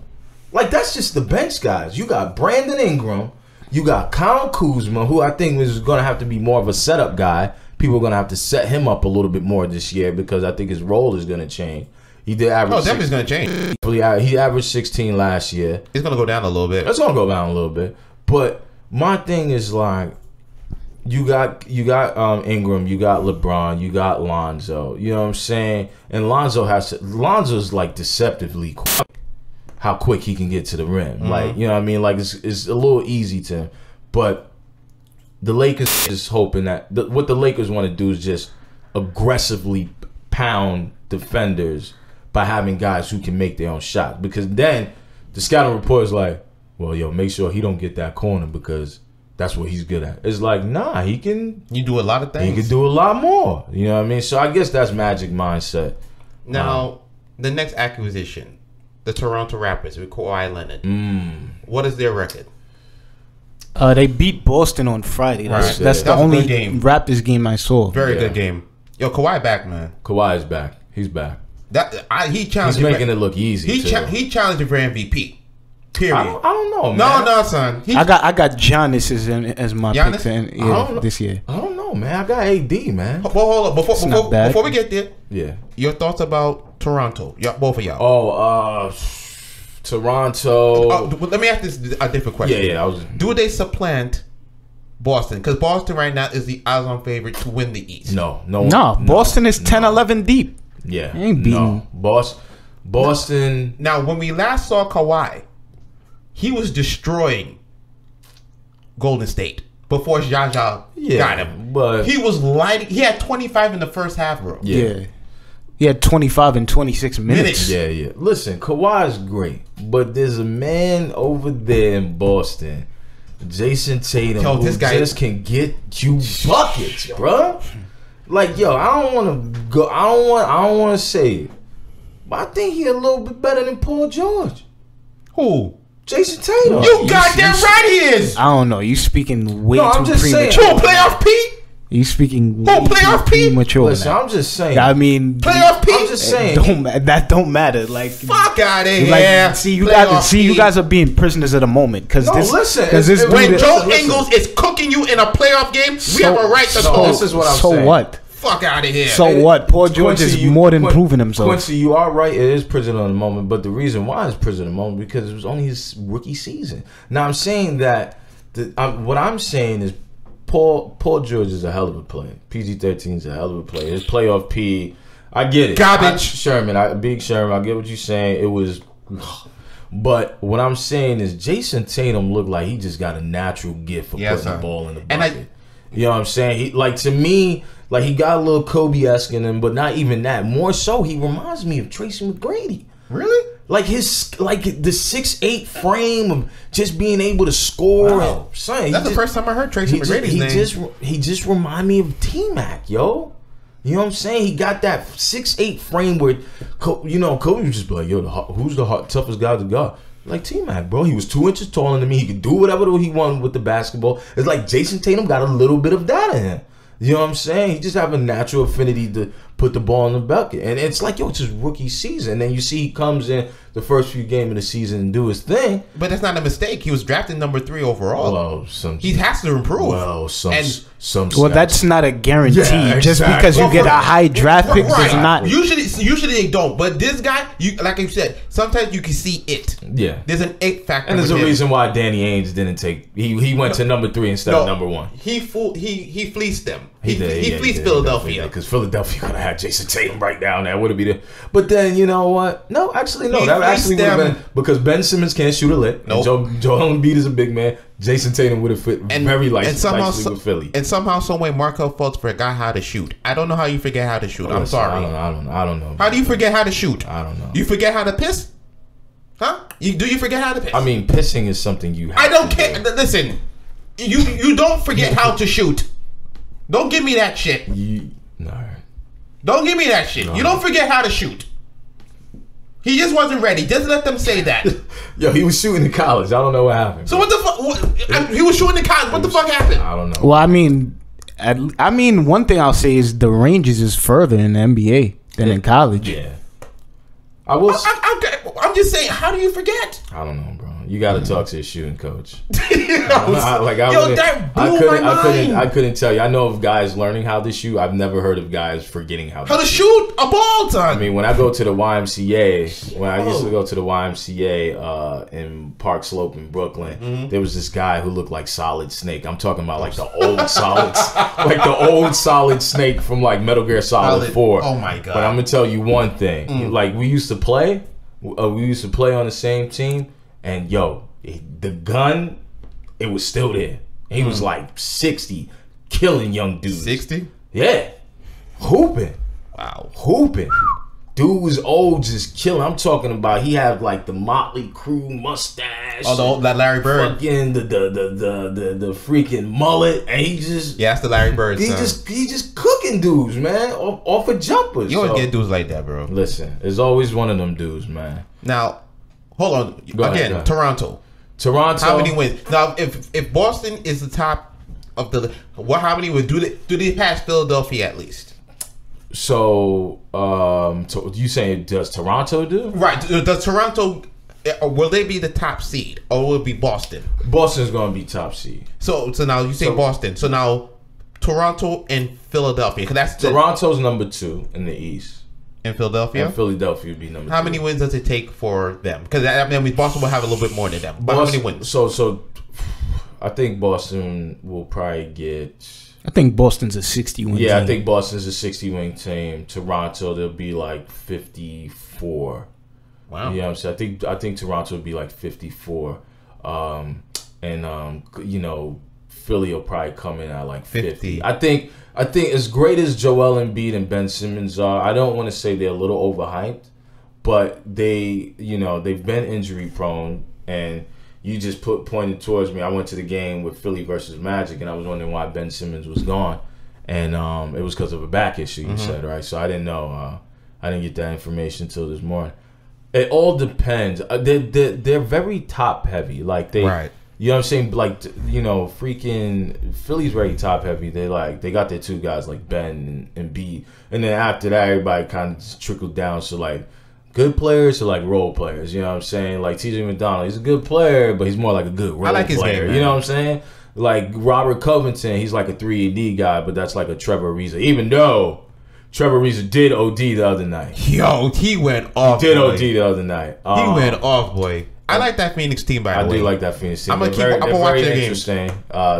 Like, that's just the bench guys. You got Brandon Ingram. You got Kyle Kuzma, who I think is going to have to be more of a setup guy. People are going to have to set him up a little bit more this year because I think his role is going to change. He did average. Oh, definitely going to change. He averaged 16 last year. It's going to go down a little bit. It's going to go down a little bit. But my thing is like, you got Ingram, you got LeBron, you got Lonzo. You know what I'm saying? And Lonzo's like deceptively quick. How quick he can get to the rim. Mm-hmm. Like, you know what I mean? Like, it's a little easy to him. But the Lakers is hoping that what the Lakers want to do is just aggressively pound defenders by having guys who can make their own shot. Because then the scouting report is like, well, make sure he don't get that corner because that's what he's good at. It's like, nah, he can. You do a lot of things. He can do a lot more. You know what I mean? So I guess that's Magic mindset. Now, the next acquisition. The Toronto Raptors with Kawhi Leonard. What is their record? They beat Boston on Friday. That's the only Raptors game I saw. Very good game. Yo, Kawhi back, man. Kawhi is back. He's back. He challenged. He's making it look easy. He challenged him for MVP. Period. I don't know, man. No, son. I got Giannis as my pick this year. I don't know, man. I got AD, man. Hold on. Before we get there, yeah. Your thoughts about Toronto? Both of y'all. Toronto. Let me ask this a different question. Yeah. Do they supplant Boston? Because Boston right now is the odds-on favorite to win the East. No. Boston is 10-11 deep. Yeah. Ain't beating. Boston. Now, when we last saw Kawhi, he was destroying Golden State before Jaja got him. But he was lighting. He had 25 in the first half, bro. Yeah. He had 25 in 26 minutes. Yeah. Listen, Kawhi's great, but there's a man over there in Boston, Jason Tatum, who just can get you buckets, bro. Like, I don't want to go. I don't want to say it, but I think he a little bit better than Paul George. Who? Jason Tatum. You goddamn right he is. I don't know. You speaking way too I'm just premature. saying. Playoff P? You speaking way playoff too P? premature. Listen, I'm just saying. I mean, playoff P? I'm just saying. That don't matter. Like, fuck out of here. You guys are being prisoners of the moment. When Joe Ingles is cooking you in a playoff game, we have a right to call. This is what I'm saying. So what? Fuck out of here. So what? Paul George is more than proving himself. Quincy, you are right. It is prison of the moment, but the reason why it's prison of the moment because it was only his rookie season. Now I'm saying that what I'm saying is Paul George is a hell of a player. PG-13 is a hell of a player. His playoff P, I get it. Garbage. Big Sherman, I get what you're saying. It was, but what I'm saying is Jason Tatum looked like he just got a natural gift for putting the ball in the bucket. You know what I'm saying? To me, he got a little Kobe-esque in him, but not even that. More so, he reminds me of Tracy McGrady. Really? The 6'8" frame of just being able to score. Wow. That's the first time I heard Tracy McGrady's name. He just remind me of T-Mac, yo. You know what I'm saying? He got that 6'8" frame where, Kobe was just like, who's the toughest guy to guard? Like T-Mac, bro. He was 2 inches taller than me. He could do whatever he wanted with the basketball. It's like Jason Tatum got a little bit of that in him. You know what I'm saying? He just have a natural affinity to put the ball in the bucket. And it's like, yo, it's his rookie season. And then you see he comes in the first few games of the season and do his thing. But that's not a mistake. He was drafted number 3 overall. Well, he has to improve. Well, well, that's not a guarantee. Yeah, just because you get a high draft pick does not. Usually they don't. But this guy, like you said, sometimes you can see it. Yeah. There's an 8 factor. And there's a reason why Danny Ainge didn't take. He went to number 3 instead of number 1. He fleeced them. He did, fleeced Philadelphia. Because Philadelphia could have had Jason Tatum right down there. Would have been there. But then, you know what? No, actually, no. That actually would have been. Because Ben Simmons can't shoot a lick. Nope. Joel Embiid is a big man. Jason Tatum would have fit very nicely with Philly. And somehow, some way, Markelle Fultz forgot how to shoot. I don't know how you forget how to shoot. I'm sorry. I don't know. How do you forget how to shoot? I don't know. You forget how to piss? Huh? Do you forget how to piss? I mean, pissing is something you have I don't care. Listen, you don't forget how to shoot. Don't give me that shit. No. Don't give me that shit. No. You don't forget how to shoot. He just wasn't ready. Just let them say that. Yo, he was shooting in college. I don't know what happened. So what the fuck? He was shooting in college. What the fuck happened? I don't know. Well, I mean, one thing I'll say is the ranges is further in the NBA than in college. Yeah. I'm just saying. How do you forget? I don't know, bro. You got to talk to your shooting coach. That blew my mind. I couldn't tell you. I know of guys learning how to shoot. I've never heard of guys forgetting how to shoot a ball, son. I mean, when I go to the YMCA, when I used to go to the YMCA in Park Slope in Brooklyn, there was this guy who looked like Solid Snake. I'm talking about like the old Solid Snake from like Metal Gear Solid 4. Oh my god! But I'm gonna tell you one thing. Like we used to play on the same team. And yo, the gun, it was still there. He was like 60, killing young dudes. 60? Yeah. Hooping. Wow. Hooping. Dude was old, just killing. I'm talking about he had like the Motley Crue mustache. Oh, that Larry Bird. Fucking the freaking mullet. And he just... Yeah, that's the Larry Bird, he just cooking dudes, man, off of jumpers. You always get dudes like that, bro. Listen, there's always one of them dudes, man. Now... Hold on. Go ahead. Toronto. How many wins? Now, if Boston is the top of the, how many would do they pass Philadelphia at least? So, you saying does Toronto do? Right. Does Toronto? Will they be the top seed, or will it be Boston? Boston's going to be top seed. So now you say Boston. So now Toronto and Philadelphia. Cause Toronto's number 2 in the East. In Philadelphia? And Philadelphia would be number 2. How many wins does it take for them? Because I mean, Boston will have a little bit more than them. But how many wins? So I think Boston will probably get... I think Boston's a 60-win team. Yeah, I think Boston's a 60-win team. Toronto, they'll be like 54. Wow. You know what I'm saying? I think Toronto would be like 54. Philly will probably come in at like 50. I think as great as Joel Embiid and Ben Simmons are, I don't want to say they're a little overhyped, but they've been injury prone, and you just pointed towards me. I went to the game with Philly versus Magic, and I was wondering why Ben Simmons was gone, and it was because of a back issue. You said, right? So I didn't know. I didn't get that information until this morning. It all depends. They're very top heavy. Like they. Right. You know what I'm saying? Like, freaking Philly's very top heavy. They got their 2 guys like Ben and B, and then after that, everybody kind of trickled down. So like, good players to like role players. You know what I'm saying? Like TJ McDonald, he's a good player, but he's more like a good role player. His game, you know what I'm saying? Like Robert Covington, he's like a 3-and-D guy, but that's like a Trevor Ariza. Even though Trevor Ariza did OD the other night. Yo, he went off. He did OD the other night. He went off, boy. I like that Phoenix team, by the way. I do like that Phoenix team. I'm gonna watch their games. They're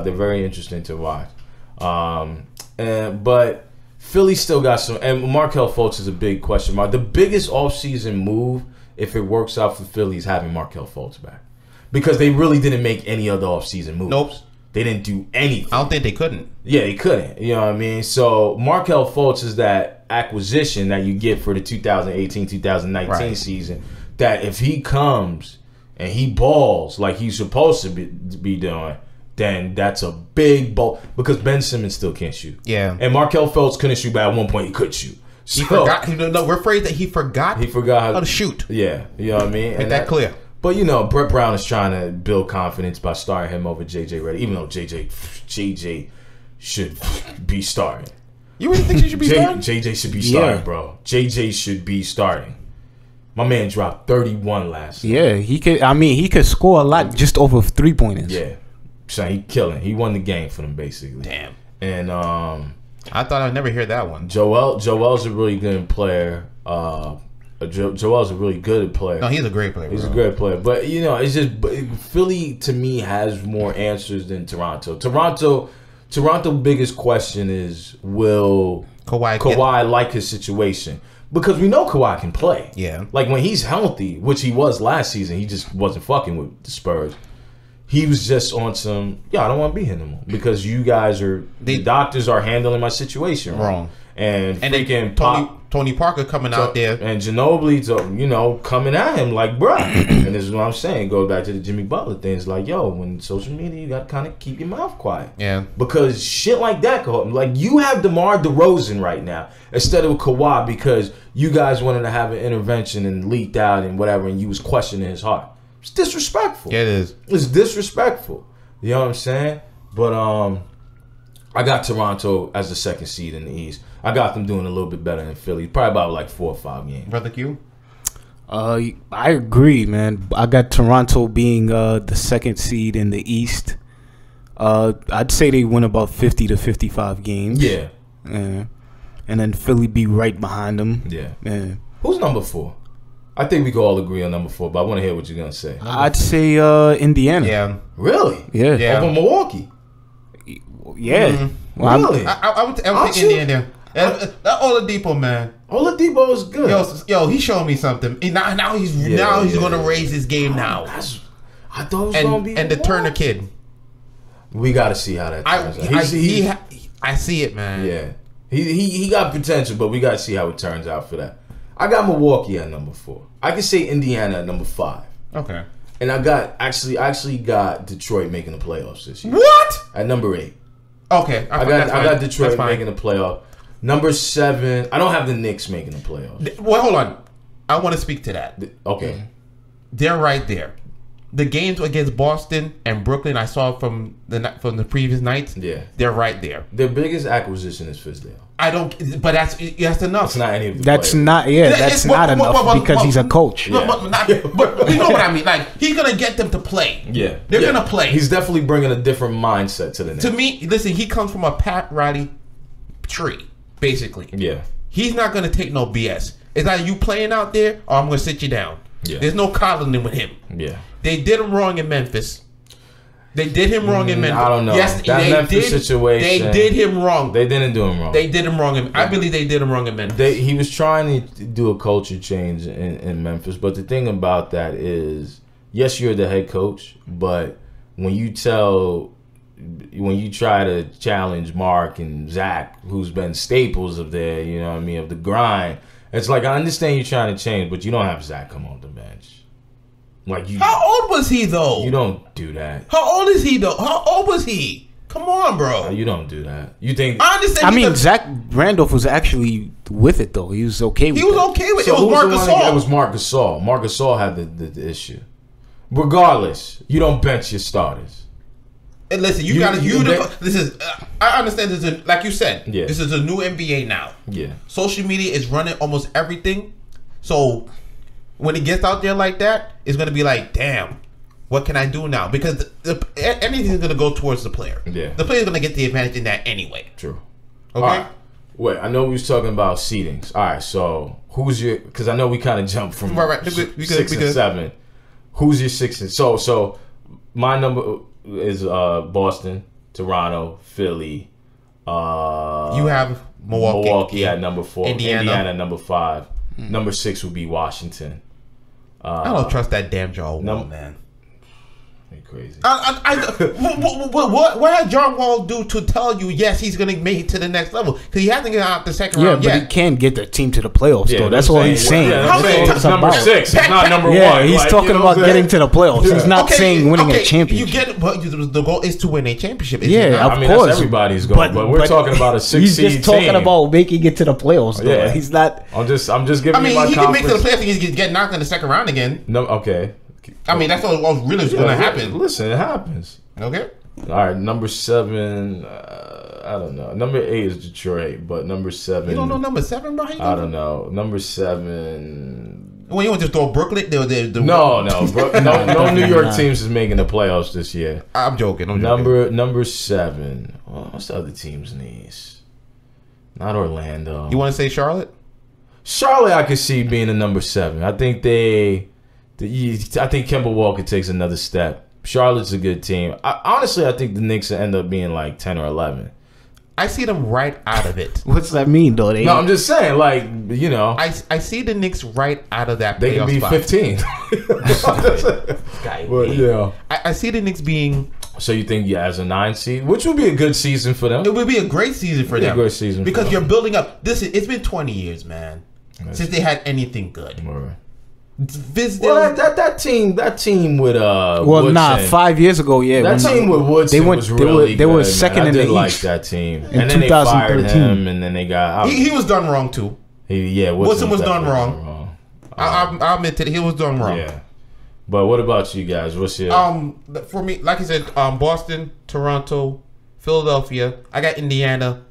very interesting to watch. But Philly still got some, and Markelle Fultz is a big question mark. The biggest offseason move, if it works out for Philly, is having Markelle Fultz back, because they really didn't make any other offseason moves. Nope. They didn't do anything. I don't think they couldn't. Yeah, they couldn't. You know what I mean? So Markelle Fultz is that acquisition that you get for the 2018-2019 season, that if he comes and he balls like he's supposed to be doing, then that's a big ball, because Ben Simmons still can't shoot. Yeah. And Markelle Fultz couldn't shoot, but at one point he could shoot. So, he forgot. No, we're afraid that he forgot how to shoot. Yeah, you know what I mean? Make that clear. But, Brett Brown is trying to build confidence by starting him over JJ Redick, even though JJ should be starting. You really think she should be starting? JJ should be starting, bro. JJ should be starting. My man dropped 31 last night. Yeah, he could. I mean, he could score a lot just over 3-pointers. Yeah, so he killing. He won the game for them basically. Damn. And I thought I'd never hear that one. Joel's a really good player. Joel's a really good player. No, he's a great player. He's a great player, but it's just Philly to me has more answers than Toronto. Toronto biggest question is, will Kawhi like his situation? Because we know Kawhi can play. Yeah. Like when he's healthy, which he was last season, he just wasn't fucking with the Spurs. He was just on some, I don't want to be here no more because you guys the doctors are handling my situation wrong. And freaking Tony Parker coming out there. And Ginobili, coming at him like, bruh. And this is what I'm saying. Go back to the Jimmy Butler thing. It's like, when social media, you got to kind of keep your mouth quiet. Yeah. Because shit like that, like you have DeMar DeRozan right now instead of Kawhi because you guys wanted to have an intervention and leaked out and whatever and you was questioning his heart. It's disrespectful. Yeah, it is. It's disrespectful. You know what I'm saying? But I got Toronto as the second seed in the East. I got them doing a little bit better than Philly. Probably about like 4 or 5 games. Brother Q? I agree, man. I got Toronto being the second seed in the East. I'd say they win about 50 to 55 games. Yeah. And then Philly be right behind them. Yeah. Who's number 4? I think we can all agree on number 4, but I want to hear what you're going to say. I'd say Indiana. Yeah. Really? Yeah. Over Milwaukee? Yeah. Mm-hmm. Well, really? I would take Indiana. That Oladipo, man. Oladipo is good. Yo, he showed me something. Now he's going to raise his game now. I thought it was going to be and the Turner kid. We got to see how that turns out. I see it, man. Yeah. He got potential, but we got to see how it turns out for that. I got Milwaukee at number 4. I can say Indiana at number 5. Okay. And I actually got Detroit making the playoffs this year. What? At number 8. Okay. I got Detroit making the playoff. Number 7, I don't have the Knicks making the playoffs. Well, hold on. I want to speak to that. Okay. They're right there. The games against Boston and Brooklyn I saw from the previous nights. Yeah. They're right there. Their biggest acquisition is Fizdale. But that's enough. That's not any of the That's players. not that's not enough because he's a coach. Yeah. But you know what I mean. Like he's gonna get them to play. Yeah, they're gonna play. He's definitely bringing a different mindset to the Knicks. To me, listen, he comes from a Pat Riley tree, basically. Yeah, he's not gonna take no BS. It's either you playing out there or I'm gonna sit you down. Yeah, there's no coddling with him. Yeah, they did him wrong in Memphis. They did him wrong in Memphis. I don't know. Yes, that Memphis situation. They did him wrong. They didn't do him wrong. They did him wrong. I believe they did him wrong in Memphis. He was trying to do a culture change in Memphis, but the thing about that is, yes, you're the head coach, but when you try to challenge Mark and Zach, who's been staples of their, of the grind, it's like I understand you're trying to change, but you don't have Zach come off the bench. Like how old was he though? You don't do that. How old is he though? How old was he? Come on, bro. You don't do that. You think? I understand. I mean, Zach Randolph was actually with it though. He was okay with it. He was okay with it. So it was Marc Gasol. It was Marc Gasol. Marc Gasol had the issue. Regardless, you don't bench your starters. And listen, this is. I understand this is like you said. Yeah. This is a new NBA now. Yeah. Social media is running almost everything. So when it gets out there like that, it's gonna be like, damn, what can I do now? Because anything's gonna go towards the player. Yeah. The player's gonna get the advantage in that anyway. True. Okay. Right. Wait, I know we was talking about seedings. All right, so who's your? Because I know we kind of jumped from right. 6 and 7. Who's your 6 and so my number is Boston, Toronto, Philly. You have Milwaukee at number 4, Indiana at number 5. Number 6 would be Washington. I don't trust that damn John Wall, man. You're crazy. What had John Wall do to tell you, yes, he's going to make it to the next level? Because he hasn't got out the second round yet. Yeah, but he can get the team to the playoffs, though. That's all he's saying. It's number 6. It's not number 1. Yeah, he's talking about getting to the playoffs. He's not saying winning a championship. You get it, but the goal is to win a championship. Yeah, of course. That's everybody's goal. But we're talking about a 6 seed He's just talking about making it to the playoffs, though. Yeah. He's not. I'm just giving you my confidence. He can make it to the playoffs and he can get knocked in the second round again. No, okay. I mean, that's what really is going to happen. Listen, it happens. Okay. All right, number 7. I don't know. Number 8 is Detroit, but number 7. You don't know number 7, bro? I don't know. Number 7. Well, you want to just throw Brooklyn? No, New York teams is making the playoffs this year. I'm joking. Number 7. What's the other team's names? Not Orlando. You want to say Charlotte? Charlotte, I could see being the number 7. I think I think Kemba Walker takes another step. Charlotte's a good team. Honestly, I think the Knicks will end up being like 10 or 11. I see them right out of it. What's that mean, though? No, I'm just saying, like, you know. I see the Knicks right out of that. They can be spot. 15. But, yeah. I see the Knicks being. So you think, as a 9 seed, which would be a good season for them? It would be a great season for them. A great season because you're building up. It's been 20 years, man, since they had anything good. Right. Well, that team with Woodson. 5 years ago, yeah. That team with Woodson was really good. They were second in the East. I did like that team. In and then 2013. they fired him, and then they got... He was done wrong, too. Woodson was done wrong. I'll admit it. He was done wrong. Yeah. But what about you guys? What's your... For me, like I said, Boston, Toronto, Philadelphia. I got Indiana.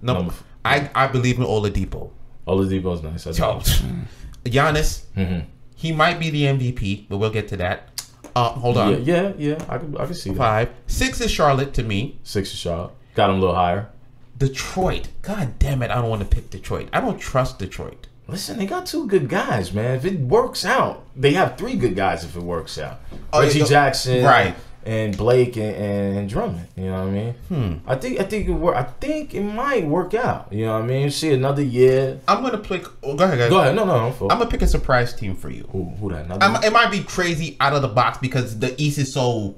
I believe in Oladipo. Oladipo's nice. Giannis. Mm-hmm. He might be the MVP, but we'll get to that. Hold on. Yeah. I can see that. 5. 6 is Charlotte to me. 6 is Charlotte. Got him a little higher. Detroit. God damn it. I don't want to pick Detroit. I don't trust Detroit. Listen, they got 2 good guys, man. If it works out, they have 3 good guys if it works out. Reggie Jackson, right, and Blake and Drummond. You know what I mean? I think it might work out. You know what I mean? See another year. I'm gonna pick. Go ahead, guys. Go ahead. No. I'm gonna pick a surprise team for you. Who that? It might be crazy out of the box because the East is so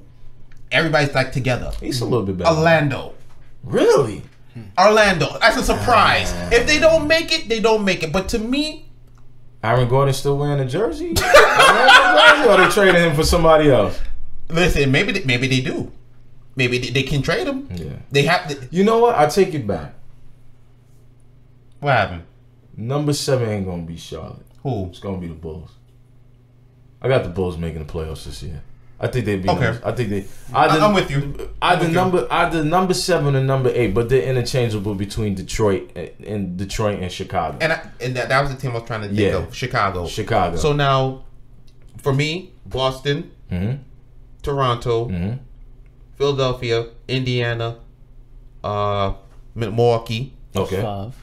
everybody's like together. East a little bit better. Orlando. Really? Orlando. That's a surprise. If they don't make it, they don't make it. But to me, Aaron Gordon still wearing a jersey? Or are they trading him for somebody else? Listen, maybe they do. Maybe they can trade him. Yeah. They have to. You know what? I take it back. What happened? Number 7 ain't gonna be Charlotte. Who? It's gonna be the Bulls. I got the Bulls making the playoffs this year. I think they'd be. Okay. I think they. I'm with you. Either number 7 or number 8, but they're interchangeable between Detroit and Chicago. And that was the team I was trying to think of. Chicago. So now, for me, Boston, Toronto, Philadelphia, Indiana, Milwaukee. Okay. 5.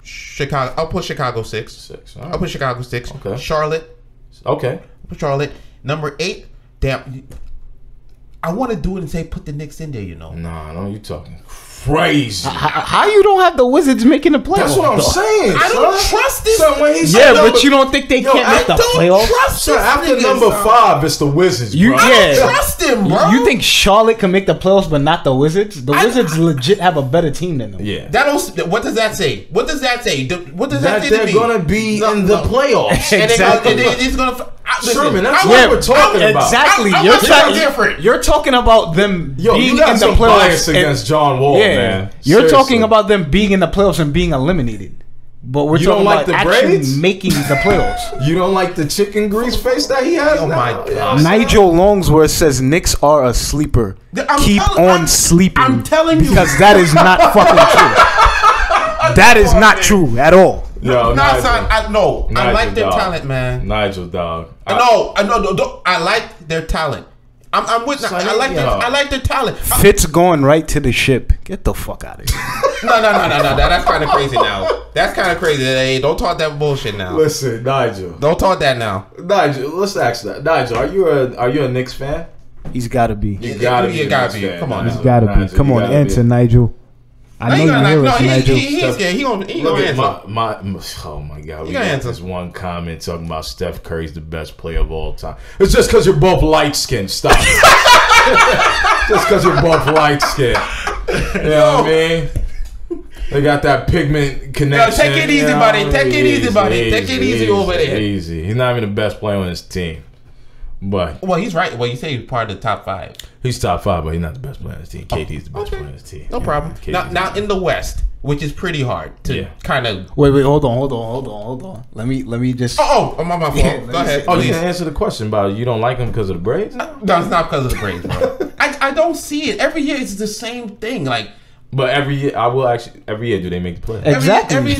Chicago. I'll put Chicago 6. 6. All right. I'll put Chicago 6. Okay. Charlotte. Okay. I'll put Charlotte. Number 8. Damn. I want to do it and say put the Knicks in there. You know. Nah, no, you talking crazy. How you don't have the Wizards making the playoffs? That's what I'm saying. I don't trust this. But you don't think they can't make the playoffs? Trust So after number 5, it's the Wizards, bro. I don't trust them, bro. You think Charlotte can make the playoffs, but not the Wizards? The Wizards legit have a better team than them. Yeah. What does that say? What does that say? What does that say to me? They're gonna be in the playoffs. Exactly. It's gonna. Sherman, that's what we're talking about. Exactly. You're talking about them being you got in the some playoffs bias against John Wall, man. You're talking about them being in the playoffs and being eliminated. But we're talking about actually making the playoffs. You don't like the chicken grease face that he has? Oh my God. Nigel Longsworth says Knicks are a sleeper. Keep on sleeping. I'm telling you. Because that is not fucking true. That is not true at all. Yo, I like their talent, man. Nigel, dog. I like their talent. I'm with. I like their talent. Fitz going right to the ship. Get the fuck out of here. No. That's kind of crazy now. That's kind of crazy. Hey, don't talk that bullshit now. Listen, Nigel. Don't talk that now. Nigel, let's ask that. Nigel, are you a Knicks fan? He's got to be. You gotta be. Come on, he's got to be. Come on, answer, Nigel. I know you hear us, Nigel. He's scared. He gonna answer. Oh my God, we got this one comment talking about Steph Curry's the best player of all time. It's just because you're both light skinned. Stop. Just because you're both light skinned. You know what I mean? They got that pigment connection. Take it easy, buddy. Take it easy, buddy. Take it easy over there. Easy. He's not even the best player on his team. But he's right. Well, you say he's part of the top 5. He's top 5, but he's not the best player on his team. KD's the best player on his team. No problem. Now in the West, which is pretty hard to kind of. Wait, hold on. Let me just. I'm on my fault. Go ahead. Oh, you can answer the question about you don't like him because of the braids? No, it's not because of the braids, bro. I don't see it. Every year it's the same thing. Like, But every year do they make the playoffs? Exactly. Every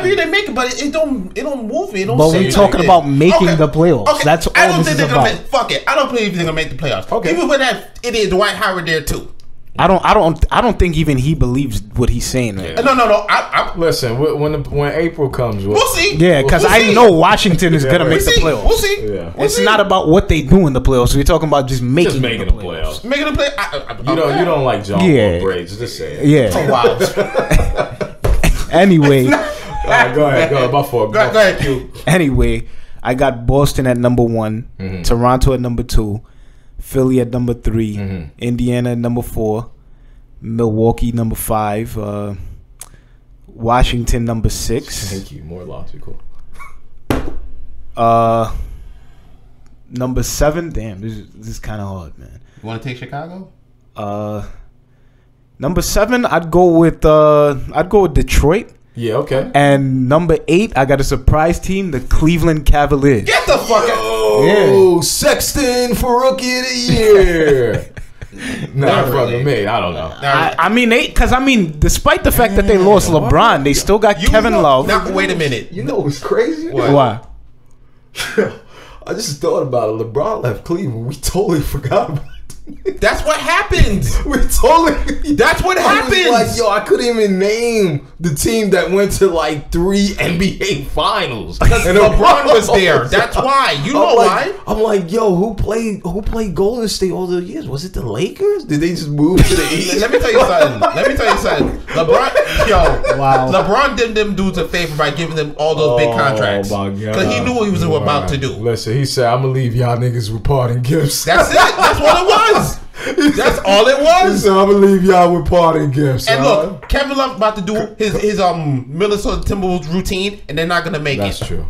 year they make it, but it don't move me. It don't. But we're talking about making the playoffs. Okay. That's all I don't this think is they're about. gonna fuck it. I don't believe they're gonna make the playoffs. Okay. Even with that idiot Dwight Howard there too. I don't think even he believes what he's saying. Right? No. Listen, when April comes, we'll see. Yeah, because I know Washington is gonna make the playoffs. We'll see. Yeah. It's not about what they do in the playoffs. We're talking about just making the playoffs. Making the play. You don't like John Paul braids. Just say it. Yeah. Oh, wow. Anyway. All right, go ahead. Go ahead, Q. Anyway, I got Boston at number 1, Toronto at number 2, Philly at number 3, Indiana at number 4, Milwaukee number 5, Washington number 6. Thank you. More logical. Number 7. Damn, this is kind of hard, man. You want to take Chicago? Number 7, I'd go with Detroit. Yeah, okay. And number 8, I got a surprise team, the Cleveland Cavaliers. Get the fuck out! Oh, Sexton for Rookie of the Year. Not from me. I don't know. I mean, despite the fact that they lost LeBron, they still got Kevin Love. Now, wait a minute. You know what's crazy? Why? I just thought about it. LeBron left Cleveland. We totally forgot about it. That's what happens. That's what happens. Like, yo, I couldn't even name the team that went to like 3 NBA finals. And LeBron was there. That's why. You know why? I'm like, yo, who played Golden State all the years? Was it the Lakers? Did they just move to the East? Let me tell you something. LeBron did them dudes a favor by giving them all those big contracts. Oh my God. Because he knew what he was about to do. Listen, he said, I'm gonna leave y'all niggas with parting gifts. That's it. That's what it was. That's all it was. He said, I'm gonna leave y'all with parting gifts. And look, Kevin Love about to do his Minnesota Timberwolves routine, and they're not gonna make it. That's true.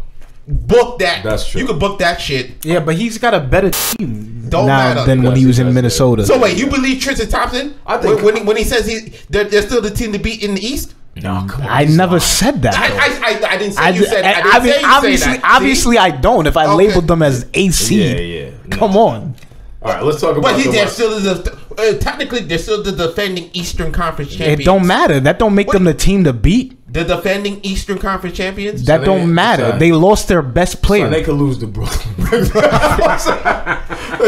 Book that. That's true. You can book that shit. Yeah, but he's got a better team matter. than when he was in Minnesota. So wait, you believe Tristan Thompson? I think when he says they're still the team to beat in the East. No, come on. I never said that. I didn't say you said. I didn't say you say that. Obviously, I don't. If I labeled them as AC, yeah. Come on. All right, let's talk about. But technically they're still the defending Eastern Conference champions. It don't matter. That don't make them the team to beat. The defending Eastern Conference champions. That don't matter. They lost their best player. So they could lose to Brooklyn. They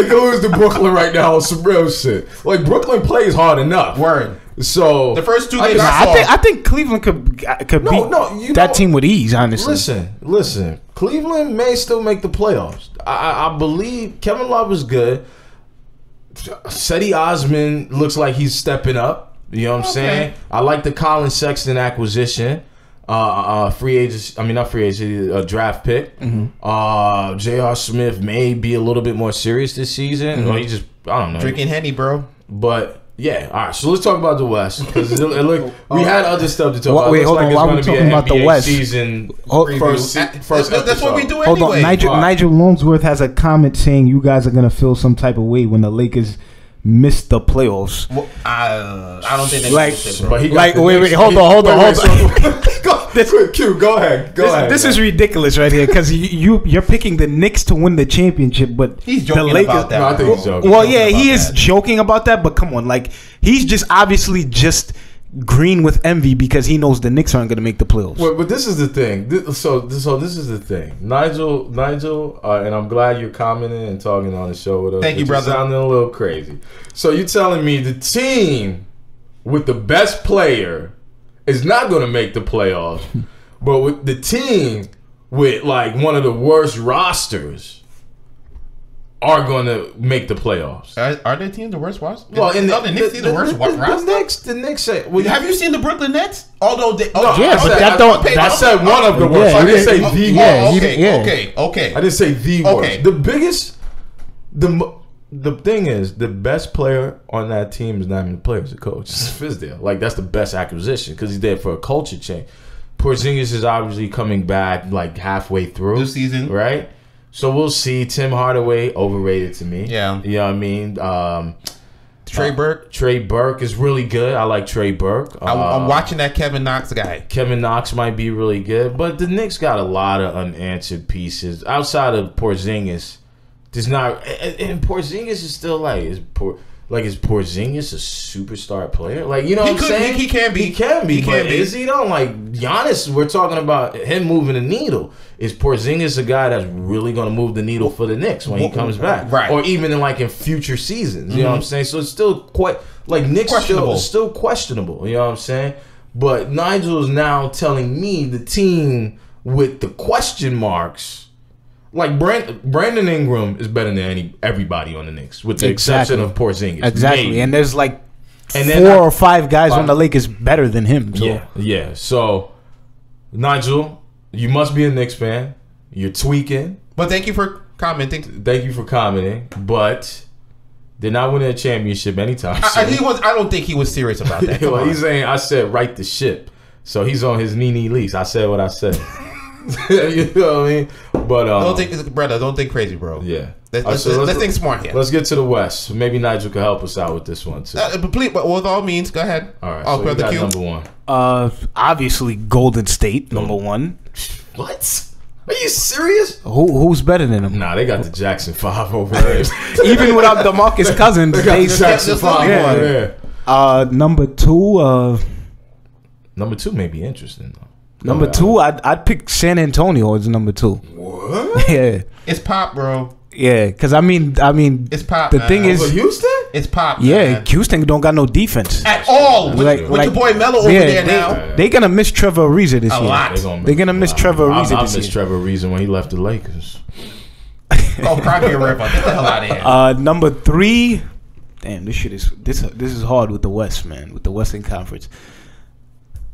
could lose to Brooklyn right now on some real shit. Like Brooklyn plays hard enough. Word. So the first 2 games I think Cleveland could beat that team with ease. Honestly, listen. Cleveland may still make the playoffs. I believe Kevin Love is good. Cedi Osman looks like he's stepping up. You know what I'm saying? I like the Colin Sexton acquisition. Free agent. I mean, not free agent. A draft pick. J.R. Smith may be a little bit more serious this season. Or he just, I don't know. Drinking Henny, bro. But yeah, all right. So let's talk about the West because we had other stuff to talk about. Wait, hold on. While we're talking about the West, season first that's what we do anyway. Hold on. Nigel Longsworth has a comment saying you guys are gonna feel some type of way when the Lakers miss the playoffs. Well, I don't think they like, bro. Wait, hold on. Q, go ahead. This is ridiculous right here because you're picking the Knicks to win the championship, but he's joking the Lakers, about that. No, I think he's joking. Well, yeah, he is joking about that, but come on, like he's just obviously just green with envy because he knows the Knicks aren't going to make the playoffs. Well, but this is the thing. So this is the thing. Nigel, and I'm glad you're commenting and talking on the show with us. Thank you, brother. Sounding a little crazy. So you're telling me the team with the best player is not going to make the playoffs, but with the team with like one of the worst rosters are going to make the playoffs. Are their team the worst roster? Well, in the Knicks team the worst roster? The Knicks say. Well, have you seen the Brooklyn Nets? Although they, I said one of the worst. I didn't say the worst. Okay. I didn't say the worst. The biggest, the thing is, the best player on that team is not even the player; it's the coach. It's Fizdale. Like that's the best acquisition because he's there for a culture change. Porzingis is obviously coming back like halfway through this season, right? So we'll see. Tim Hardaway, overrated to me. Yeah. You know what I mean? Trey Burke. Trey Burke is really good. I like Trey Burke. I'm watching that Kevin Knox guy. Kevin Knox might be really good. But the Knicks got a lot of unanswered pieces. Outside of Porzingis, there's not... And Porzingis is still like... Like, is Porzingis a superstar player? Like, you know what I'm saying? He can be. He can be. But is he though? Like, Giannis, we're talking about him moving the needle. Is Porzingis a guy that's really going to move the needle for the Knicks when he comes back? Right. Or even in future seasons. You know what I'm saying? So it's still quite, Knicks still questionable. You know what I'm saying? But Nigel is now telling me the team with the question marks. Like, Brandon Ingram is better than everybody on the Knicks, with the exception of Porzingis. Exactly. Maybe. And there's 4 or 5 guys on the Lakers better than him. So. Yeah. So, Nigel, you must be a Knicks fan. You're tweaking. But thank you for commenting. But they're not winning a championship anytime soon. I don't think he was serious about that. Well, he's saying, I said, right the ship. So he's on his knee lease. I said what I said. You know what I mean? But don't think crazy, bro. Yeah. Let's think smart here. Let's get to the West. Maybe Nigel can help us out with this one too. But with all means, go ahead. All right. So we got number 1. Obviously Golden State, number 1. What? Are you serious? Who's better than him? Nah, they got the Jackson 5 over there. Even without DeMarcus Cousins, they got the Jackson 5 over there. Number 2. Number 2 may be interesting though. Number 2, I'd pick San Antonio as number 2. What? Yeah. It's Pop, bro. Yeah, because I mean, it's Pop. The thing is, Houston. It's Pop. Yeah, man. Houston don't got no defense at all. With your boy Melo over there now, they gonna miss Trevor Ariza this year. Lot. They're gonna miss Trevor Ariza this year. I miss Trevor Ariza when he left the Lakers. Cry me a river. Get the hell out of here. Number 3. Damn, this is hard with the West, man. With the Western Conference.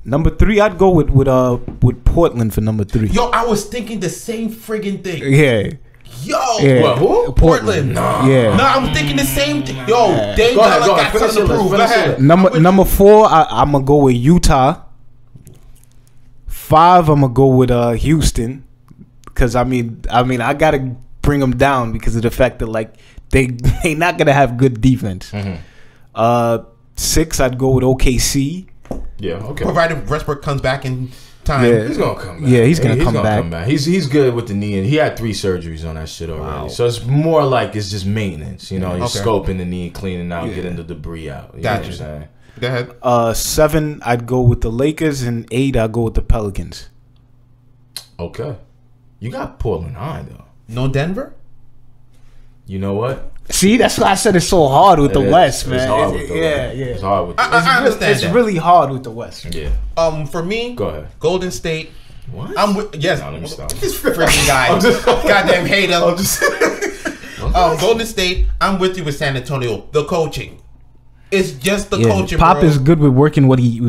Number 3, I'd go with Portland for number 3. Yo, I was thinking the same friggin' thing. Yeah. Yo, what, who? Portland. Nah. Yeah. No, I'm thinking the same thing. Yo, they got something to prove. Go ahead. Number 4, I'm gonna go with Utah. 5, I'm gonna go with Houston, because I mean I gotta bring them down because of the fact that they not gonna have good defense. 6, I'd go with OKC. Yeah, okay. Provided Westbrook comes back in time. Yeah. He's gonna come back. Yeah, he's gonna come back. He's good with the knee, and he had 3 surgeries on that shit already. Wow. So it's more like it's just maintenance. You know, you're scoping the knee, cleaning out, getting the debris out. You know what I'm saying? Go ahead. 7, I'd go with the Lakers, and 8, I'd go with the Pelicans. Okay. You got Portland high though. No Denver? You know what? See, that's why I said it's so hard with the West, man. It's hard with the West. Yeah. It's hard with the West. I understand It's really hard with the West. Yeah. For me, go ahead. Golden State. What? I'm with No, let me stop. This freaking guy. Goddamn hater. Golden State. I'm with you with San Antonio. The coaching. It's just the coaching. Pop bro. is good with working what he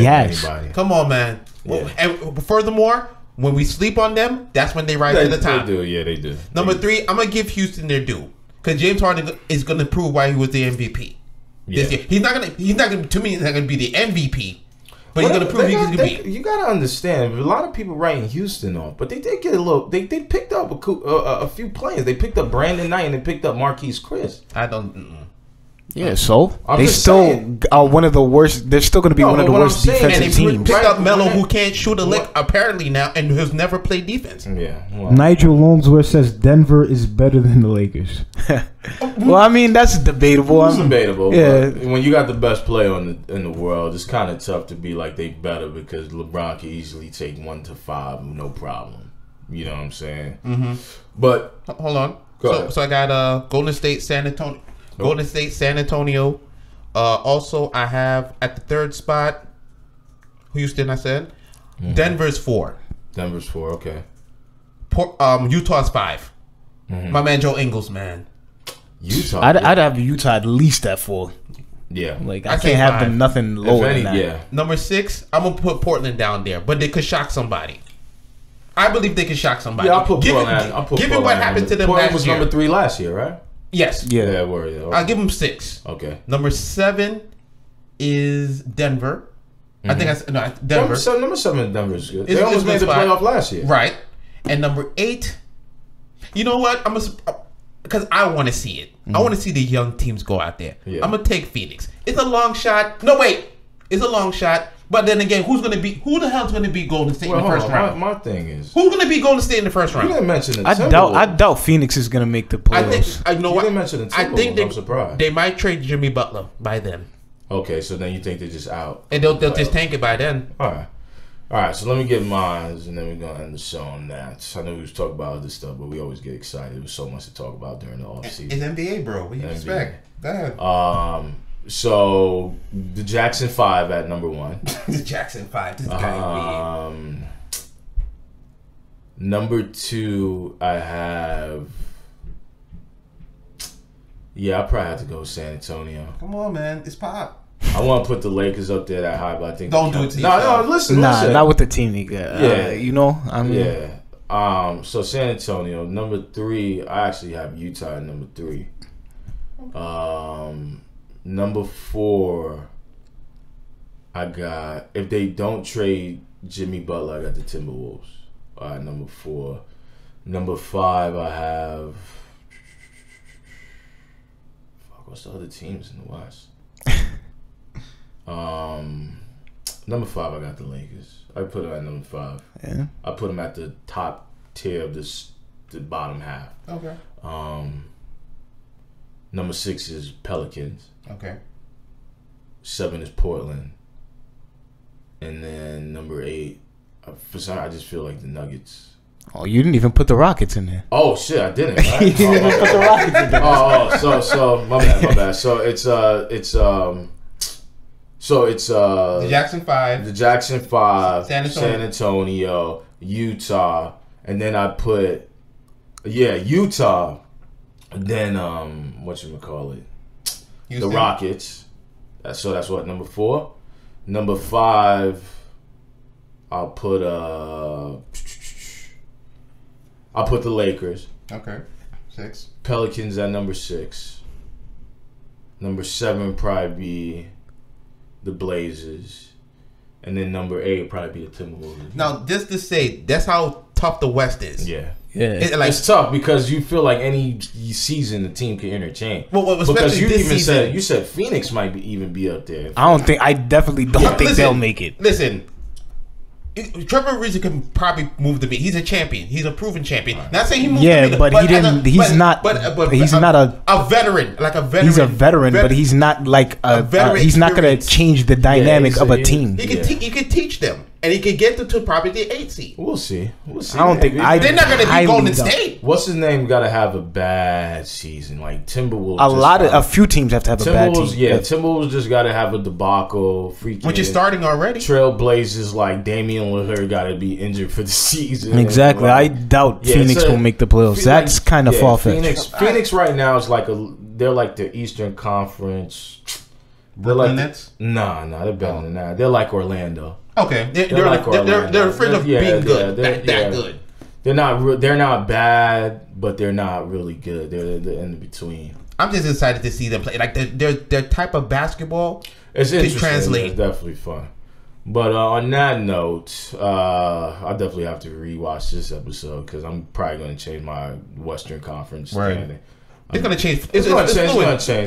has. Anybody. Come on, man. Yeah. And furthermore, when we sleep on them, that's when they rise to the top. They do. Yeah, they do. Number 3, I'm gonna give Houston their due, because James Harden is gonna prove why he was the MVP this year. He's not gonna. To me, he's not gonna be the MVP, but he's gonna prove he can be. You gotta understand, a lot of people writing Houston off, but they did get a little. They picked up a few players. They picked up Brandon Knight and they picked up Marquise Chris. I don't. Yeah, so they still are one of the worst. They're still going to be one of the worst defensive teams. And they picked up Melo, who can't shoot a lick apparently now, and has never played defense. Yeah. Well. Nigel Longsworth says Denver is better than the Lakers. Well, I mean that's debatable. It's debatable. Yeah. But when you got the best player in the world, it's kind of tough to be like they better, because LeBron can easily take 1 to 5, no problem. You know what I'm saying? Mm-hmm. But hold on. So I got Golden State, San Antonio. Golden State, San Antonio. Also, I have at the 3rd spot, Houston, I said. Mm-hmm. Denver's 4. Denver's 4, okay. Utah's 5. Mm-hmm. My man Joe Ingles, man. Utah. I'd have Utah at least at 4. Yeah. Like I can't have them nothing lower than that. Yeah. Number 6, I'm going to put Portland down there, but they could shock somebody. I believe they could shock somebody. Yeah, I'll put Portland. Given what happened to them Portland last year. was number 3 last year, right? Yes. Yeah, okay. I'll give them 6. Okay. Number 7 is Denver. Mm-hmm. I think I said Denver. Number 7 in Denver is good. They almost made the playoff last year. Right. And number 8, you know what? Because I want to see it. Mm-hmm. I want to see the young teams go out there. Yeah. I'm going to take Phoenix. It's a long shot. No, wait. It's a long shot, But then again, who the hell's gonna be Golden State in the first round? My thing is, who's gonna be Golden State in the first round? You didn't mention the I doubt Phoenix is gonna make the playoffs. I know what. You didn't mention the Timberwolves. I'm surprised. They might trade Jimmy Butler by then. Okay, so then you think they're just out, and they'll just tank it by then. All right. So let me get mine, and then we're gonna end the show on that. I know we was talking about other stuff, but we always get excited. There's so much to talk about during the offseason. It's NBA, bro. What do you expect? Go ahead. So the Jackson 5 at number 1. The Jackson 5. This guy weird. Number 2, I have. Yeah, I probably have to go San Antonio. Come on, man. It's pop. I want to put the Lakers up there that high, but I think don't do it to No, listen. Not with the team they got. Yeah, you know. I mean, yeah. So San Antonio, number 3. I actually have Utah at number 3. Number 4, I got, if they don't trade Jimmy Butler, I got the Timberwolves. All right, number 4. Number 5, I have. What's the other teams in the West? Number 5, I got the Lakers. I put them at number 5. Yeah. I put them at the top tier of the bottom half. Okay. Number 6 is Pelicans. Okay. 7 is Portland. And then number 8, for some I just feel like the Nuggets. Oh, you didn't even put the Rockets in there. Oh shit, I didn't. Right? You didn't even put the Rockets in there. So my bad. So it's the Jackson 5. The Jackson 5, San Antonio, Utah, and then I put Utah. Then whatchamacallit? The Rockets. So that's what, number 4. Number 5, I'll put the Lakers. Okay. 6. Pelicans at number 6. Number 7 probably be the Blazers. And then number 8 probably be the Timberwolves. Now, just to say, that's how tough the West is. Yeah. Yeah. It's tough because you feel like any season the team can interchange. Well, because you even season, said Phoenix might even be up there. I definitely don't think they'll make it. Listen, Trevor Ariza can probably move the beat. He's a champion. He's a proven champion. Right. Not saying he moved the beat, but he didn't. He's not a veteran. Like a veteran. He's a veteran, but he's not like a veteran. He's not going to change the dynamic of a team. He can teach them, and he can get them to probably the 8th seed. We'll see. I don't think they're not going to be Golden State. What's his name? Got to have a bad season, like Timberwolves. A few teams have to have a bad season. Yeah, Timberwolves just got to have a debacle. Which is starting already. Trailblazers like Damian Lillard got to be injured for the season. Exactly. I doubt Phoenix will make the playoffs. That's kind of far fetched. Phoenix right now is they're like the Eastern Conference. Brooklyn Nets? Nah, they're better than that. They're like Orlando. Okay, they're afraid of being good. That good. They're not bad, but they're not really good. They're in between. I'm just excited to see them play. Like their type of basketball. It's interesting. Translate. It's definitely fun. But on that note, I definitely have to rewatch this episode because I'm probably going to change my Western Conference standing. It's going to change. It's going to change.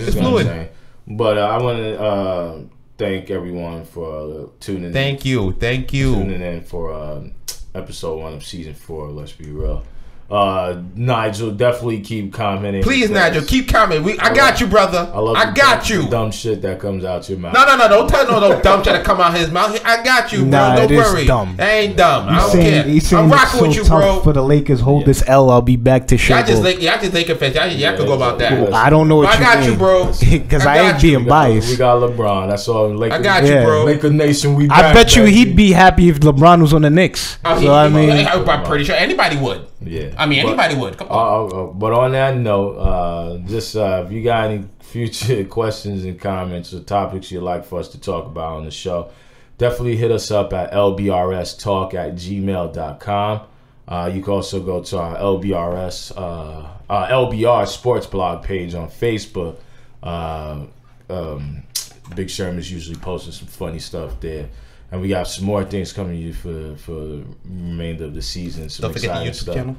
It's going to change. But I want to thank everyone for tuning in. Thank you. Tuning in for episode 1 of season 4. Let's be real. Nigel, definitely keep commenting. Please, Nigel, keep commenting. I got you, brother. I got you. Dumb shit that comes out your mouth. No. Don't tell no dumb shit that come out his mouth. I got you, bro. Don't worry. Dumb. That ain't dumb. I don't care. I'm rocking with you, bro. For the Lakers, hold this L. I'll be back to show. I just Laker fans. Y'all can go about that. I don't know what you mean. I got you, bro. Because I ain't being biased. We got LeBron. That's all. Lakers, I got you, bro. Laker Nation. We. I bet you he'd be happy if LeBron was on the Knicks. I'm pretty sure anybody would. Yeah. I mean, anybody would. Come on. But on that note, just if you got any future questions and comments or topics you'd like for us to talk about on the show, definitely hit us up at lbrstalk@gmail.com. You can also go to our LBR Sports blog page on Facebook. Big Sherm is usually posting some funny stuff there. And we got some more things coming to you for the remainder of the season. Some Don't forget the YouTube stuff. channel.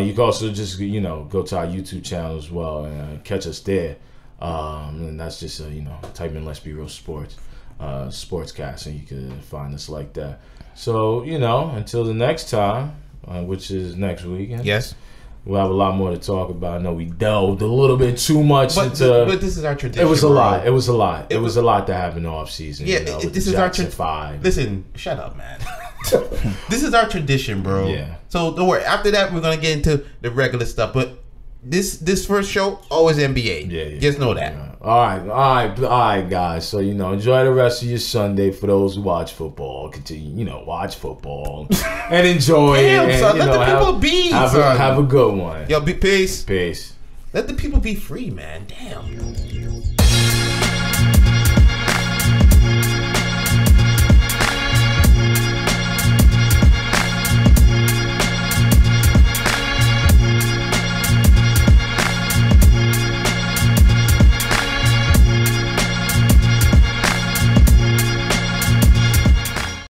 You can also just go to our YouTube channel as well and catch us there. And that's just type in Let's Be Real Sports. Sportscast, and you can find us like that. So, you know, until the next time, which is next weekend. Yes. We'll have a lot more to talk about. I know we delved a little bit too much into... But this is our tradition. It was a lot. It was a lot. It was a lot to have in the offseason. Yeah, you know, this is our tradition. 5. Listen, shut up, man. This is our tradition, bro. Yeah. So don't worry. After that, we're going to get into the regular stuff. But this first show, always NBA. Yeah. Just know that. Yeah. All right, guys. So, you know, enjoy the rest of your Sunday for those who watch football. Continue, you know, watch football and enjoy it. And, son, you let know, the people be. Have a good one. Yo, peace. Peace. Let the people be free, man. Damn.